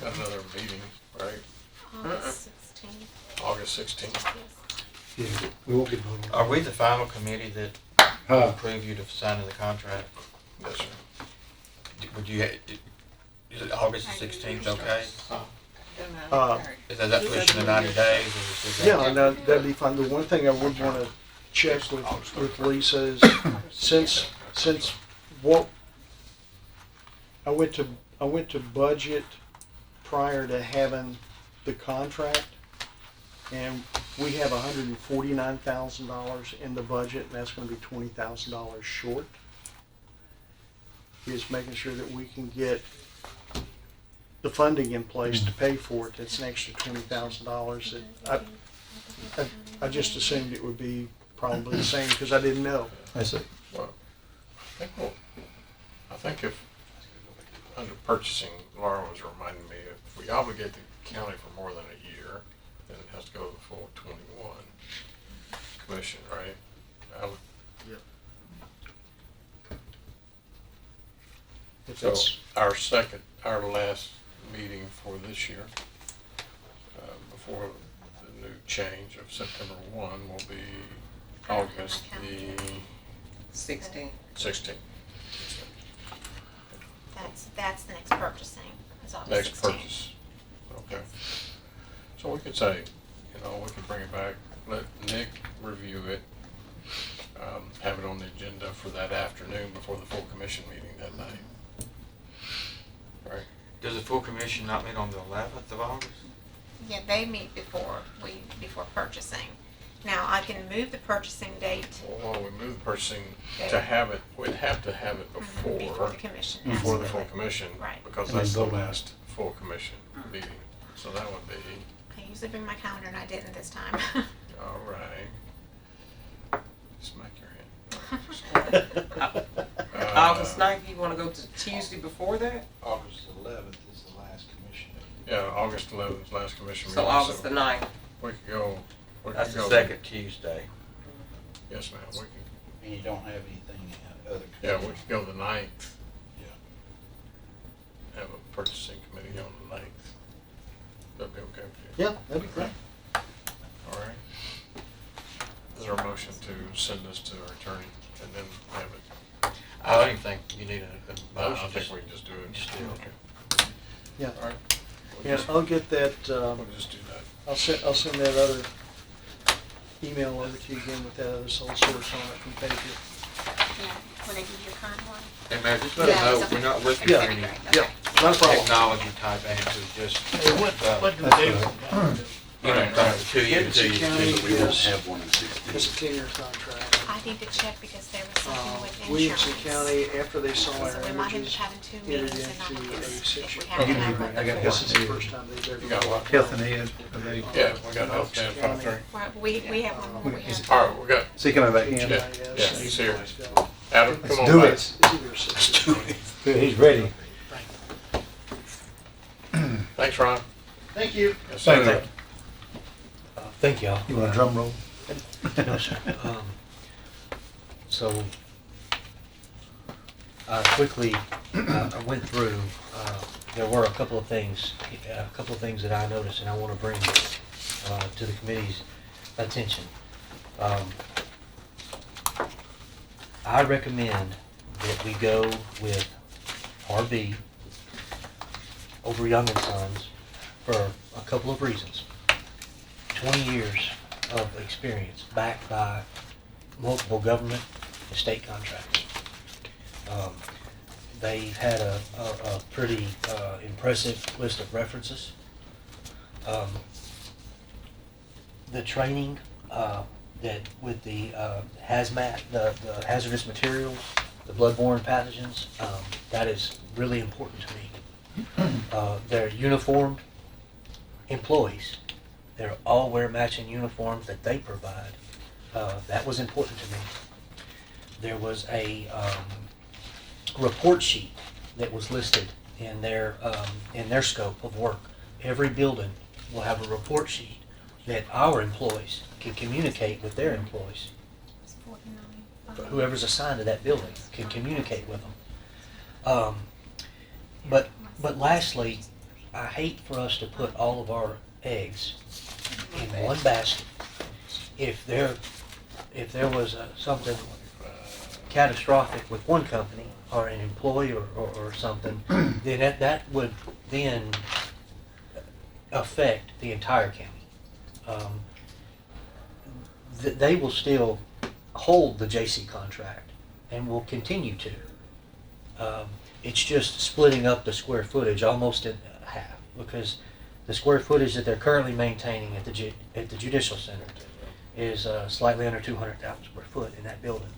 got another meeting, right, August 16th, August 16th. yes. Yeah, we won't get voted. are we the final committee that Huh. approve you to signing the contract? Yes, sir. Would you, is it August the 16th, okay? Is that pushing the 90 days? Or is that- Yeah, no, that'd be fine. The one thing I would want to check with Lisa is, since what, I went to budget prior to having the contract, and we have $149,000 in the budget, and that's going to be $20,000 short. Is making sure that we can get the funding in place to pay for it. That's an extra $20,000 that I just assumed it would be probably the same because I didn't know. I see. Well, I think if, under purchasing, Laura was reminding me, if we obligate the county for more than a year, then it has to go to the full 21 commission, right? If So that's, our last meeting for this year, before the new change of September 1 will be August the 16. 16th. That's the next purchasing, is August 16th. Next purchase. Okay. So we could say, you know, we could bring it back, let Nick review it, have it on the agenda for that afternoon before the full commission meeting that night. Right? Does the full commission not meet on the 11th of August? Yeah, they meet before purchasing. Now, I can move the purchasing date Well, why don't we move the purchasing to have it, we'd have to have it before before the commission. before the full absolutely. commission. Right. Because And that's the then vote on it. last full commission meeting. So that would be, I usually bring my calendar and I didn't this time. all right. Smack your hand. August 9th, you want to go to Tuesday before that? August 11th is the last commission. Yeah, August 11th, last commission So meeting. August the 9th. We could go, we That's could the go. second Tuesday. Yes, ma'am, we could, And you don't have anything other. yeah, we could go the 9th. Yeah. Have a purchasing committee on the 9th. That'd be okay with you? yeah, that'd be great. All right. Is there a motion to send this to our attorney and then have it? I don't even think you need a I motion. think we can just do it. Just do it. Okay. Yeah. All right. Yeah, I'll get that, We'll just do that. I'll send that other email over to you again with that other sole source on it from Patriot. Yeah, will they give you a current one? Hey, Mayor, just let Yeah, us know, it's we're okay. not looking Yeah. for any Yeah, not a problem. technology type answers, just, What do That's they? right. you know, 2 years, 2 years, County 2 We won't is- have one in 16. It's a 10-year contract. I need to check because there was something with insurance. Williamson County, after they saw our So we might end up images, having two entered meetings and not into a this, if six-year. we have to have I got one. This is the first time they've ever. You got what? Health and Ed, are they, Yeah, we got health and 5-3. Right, we have one more, we Is have. All right, we got, is he coming back in? Yeah, he's here. Adam, Let's come on do back. it. Let's do it. Good, he's ready. Thanks, Ron. Thank you. Yes, Thank sir. you. Thank y'all. You want a drum roll? No, sir. So, quickly, I went through, there were a couple of things that I noticed and I want to bring to the committee's attention. I recommend that we go with RB over Young & Sons for a couple of reasons. 20 years of experience backed by multiple government and state contracts. They've had a pretty impressive list of references. The training that with the hazmat, the hazardous materials, the bloodborne pathogens, that is really important to me. They're uniformed employees. They're all wear matching uniforms that they provide. That was important to me. There was a report sheet that was listed in their scope of work. Every building will have a report sheet that our employees can communicate with their employees. It's 49. Whoever's assigned to that building can communicate with them. But lastly, I hate for us to put all of our eggs in one basket. If there was something catastrophic with one company or an employee or something, then that would then affect the entire county. They will still hold the JC contract and will continue to. It's just splitting up the square footage almost in half, because the square footage that they're currently maintaining at the Judicial Center is slightly under 200,000 square foot in that building.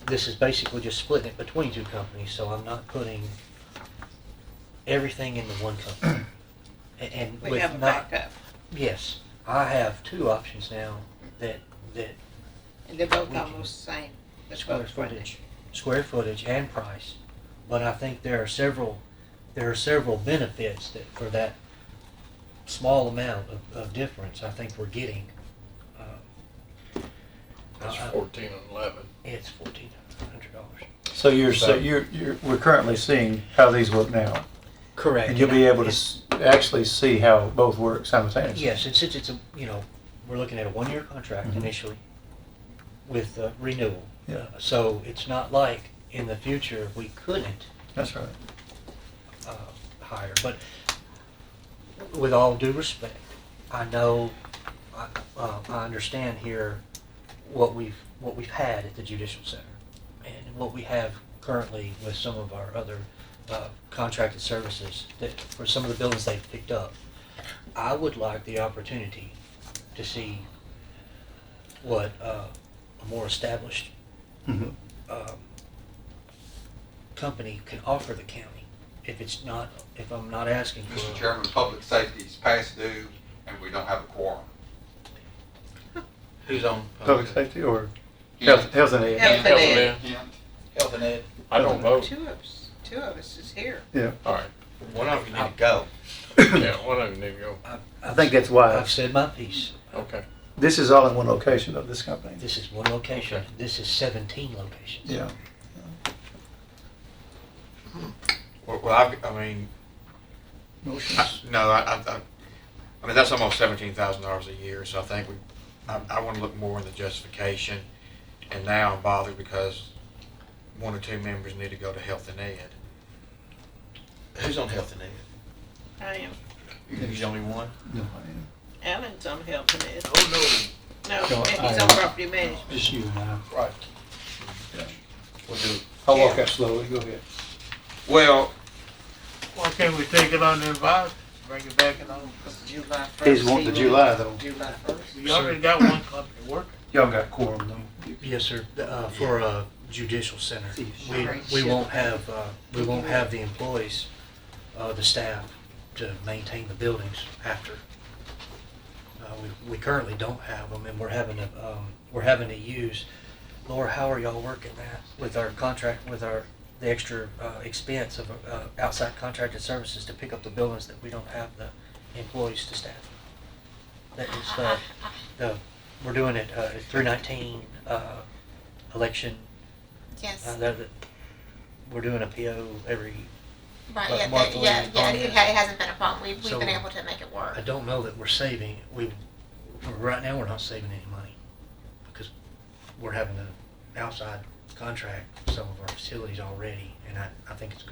This is basically just splitting it between two companies, so I'm not putting everything into one company. And We with have a not- backup, Yes, I have two options now that and they're both We can- almost the same. They're square both friendly. footage and price, but I think there are several benefits that for that small amount of difference I think we're getting. That's 14 and 11. It's $1,400. So we're currently seeing how these work now. Correct. And you'll be able to actually see how both work simultaneously. Yes, and since it's we're looking at a 1-year contract Mhm. initially with renewal. Yeah. So it's not like in the future we couldn't That's right. hire. But with all due respect, I know, I understand here what we've had at the Judicial Center and what we have currently with some of our other contracted services that for some of the buildings they've picked up. I would like the opportunity to see what a more established Mhm. company can offer the county. If I'm not asking for. Mr. Chairman, public safety is past due, and we don't have a quorum. Who's on? Public safety or Kent. health and ed? Health and ed. Kent. Health and Ed. I don't vote. Two of us is here. Yeah. All right. One of you need to go. Yeah, one of you need to go. I think that's why. I've said my piece. Okay. This is all in one location of this company. This is one location. Okay. This is 17 locations. Yeah. Well, I mean, Motions. no, I mean, that's almost $17,000 a year, so I think I want to look more in the justification. And now I'm bothered because one or two members need to go to Health and Ed. Who's on Health and Ed? I am. He's the only one? No, I am. Alan's on health and ed. Oh, no. No, No, and I he's am. on property management. Just you and I. Right. Yeah. We'll do. I'll walk out slowly. Go ahead. Well, Why can't we take it on the advice, bring it back in on July 1st. He's wanting the July though. July 1st. We already got one company working. Y'all got quorum though. Yes, sir. For a judicial center, we won't have the employees, the staff to maintain the buildings after. We currently don't have them, and we're having to use. Laura, how are y'all working that with our contract, with the extra expense of outside contracted services to pick up the buildings that we don't have the employees to staff? That is we're doing it 319 election. Yes. We're doing a PO every Right, monthly. it hasn't been a problem. We've So, been able to make it work. I don't know that we're saving. Right now we're not saving any money because we're having to outside contract some of our facilities already, and I think it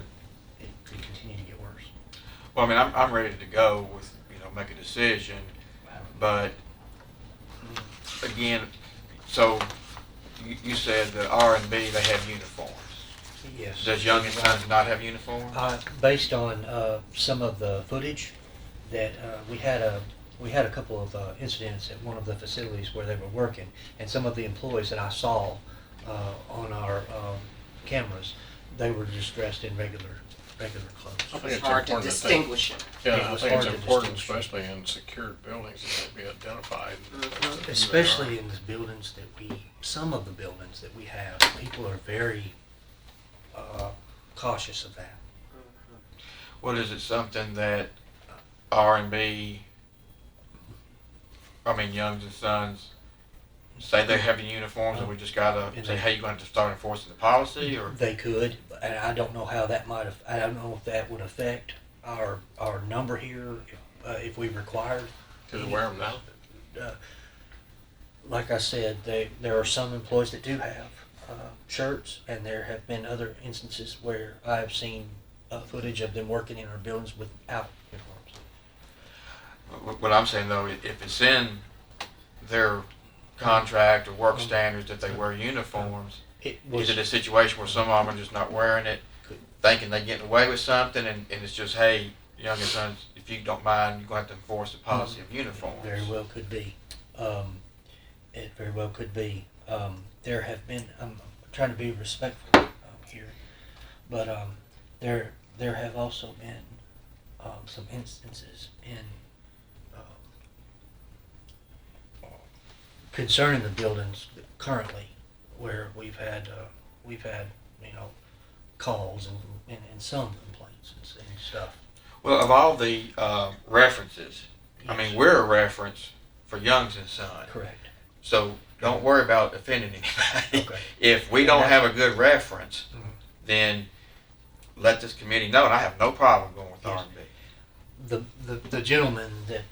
could continue to get worse. Well, I mean, I'm ready to go with, make a decision, but again, so you said the R&B, they have uniforms. Yes. Does Young and Sons not have uniforms? Based on some of the footage that we had a couple of incidents at one of the facilities where they were working, and some of the employees that I saw on our cameras, they were just dressed in regular clothes. I think It's it's hard to important that distinguish them. Yeah, It I was think it's hard to important, distinguish. especially in secured buildings, that they be identified. Especially in the buildings some of the buildings that we have, people are very cautious of that. Well, is it something that R&B, Youngs and Sons, say they have the uniforms and we just gotta say, hey, you're going to have to start enforcing the policy, or? They could, and I don't know how that I don't know if that would affect our number here if we required. Do they wear them now? Like I said, there are some employees that do have shirts, and there have been other instances where I have seen footage of them working in our buildings without uniforms. What I'm saying though, if it's in their contract or work standards that they wear uniforms, is it a situation where some of them are just not wearing it, thinking they're getting away with something, and it's just, hey, Young and Sons, if you don't mind, you're going to have to enforce the policy of uniforms? Very well could be. It very well could be. There have been, I'm trying to be respectful here, but there have also been some instances in concerning the buildings currently where we've had calls and some complaints and stuff. Well, of all the references, Yes. we're a reference for Youngs and Sons. Correct. So don't worry about offending anybody. Okay. If we don't have a good reference, Mhm. then let this committee know, and I have no problem going with Yes. R&B. The gentleman that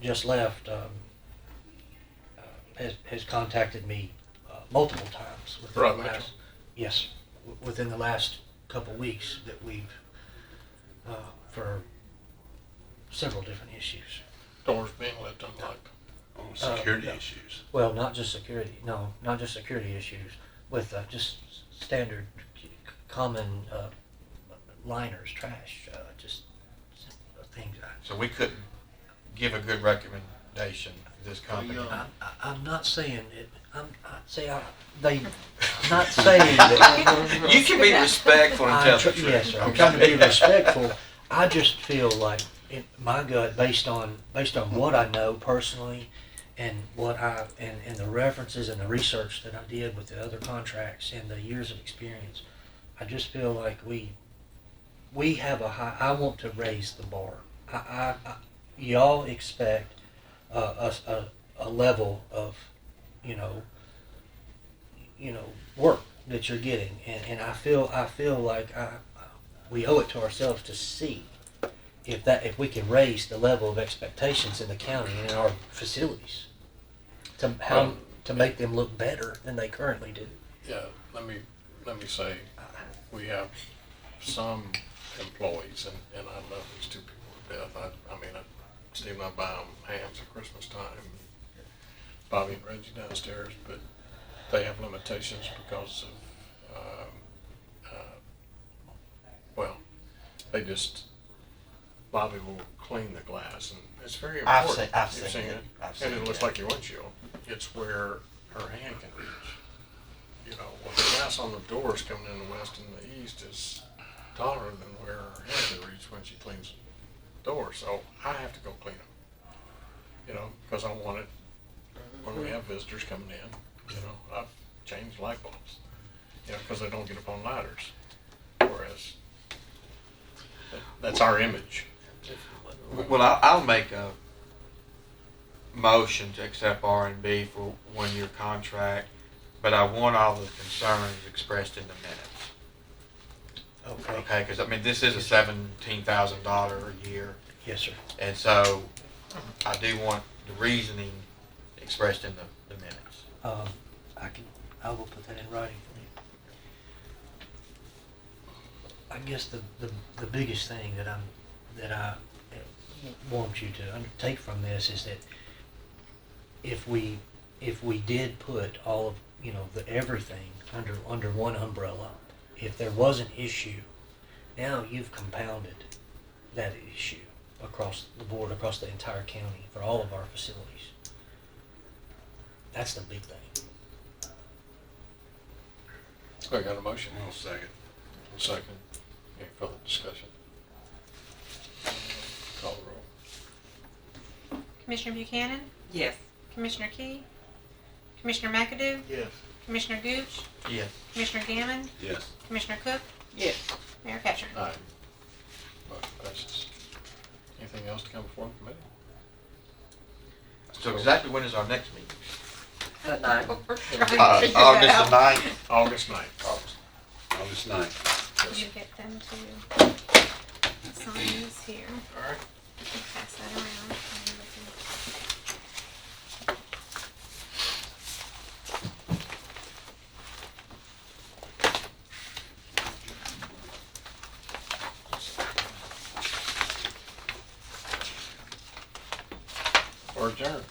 just left has contacted me multiple times within Rob the Mitchell? last, yes, within the last couple weeks that we've for several different issues. Doors being left unlocked. On security no. issues. Well, not just security issues, with just standard common liners, trash, just things. So we couldn't give a good recommendation for this company. I'm not saying it. I'm not saying that. You can be respectful and tell the truth. Yes, sir. I'm trying to be respectful. I just feel like in my gut, based on what I know personally, and and the references and the research that I did with the other contracts and the years of experience, I just feel like we have a high. I want to raise the bar. Y'all expect a level of work that you're getting, and I feel like we owe it to ourselves to see if we can raise the level of expectations in the county and in our facilities to make them look better than they currently do. Yeah, let me say, we have some employees, and I love these two people to death. Steve and I buy them hams at Christmas time, Bobby and Reggie downstairs, but they have limitations because of, Bobby will clean the glass, and it's very I've important. seen- I've You've seen seen it. it, I've and seen it it, looks yeah. like your windshield. It's where her hand can reach. You know, well, the glass on the doors coming in the west and the east is taller than where her hand can reach when she cleans the doors. So I have to go clean them. You know, because I want it when we have visitors coming in. You know, I've changed light bulbs. You know, because they don't get up on ladders. Whereas that's our image. Well, I'll make a motion to accept R&B for 1-year contract, but I want all the concerns expressed in the minutes. Okay. Okay, because I mean, this is a $17,000 a year, Yes, sir. and so I do want the reasoning expressed in the minutes. I will put that in writing for you. I guess the biggest thing that I want you to undertake from this is that if we did put all of, you know, the everything under one umbrella, if there was an issue, now you've compounded that issue across the board, across the entire county for all of our facilities. That's the big thing. I got a motion. I'll second. Second. Any further discussion? Call the roll. Commissioner Buchanan, Yes. Commissioner Key, Commissioner McAdoo, Yes. Commissioner Gooch, Yes. Commissioner Gammon, Yes. Commissioner Cook, Yes. Mayor Catcher. Aye. Motion passes. Anything else to come before the committee? So exactly when is our next meeting? The ninth. We're trying to figure that out. 9th? August 9th. August 9th. You get them to sign this here. All right. You can pass that around. and we can- Or adjourned.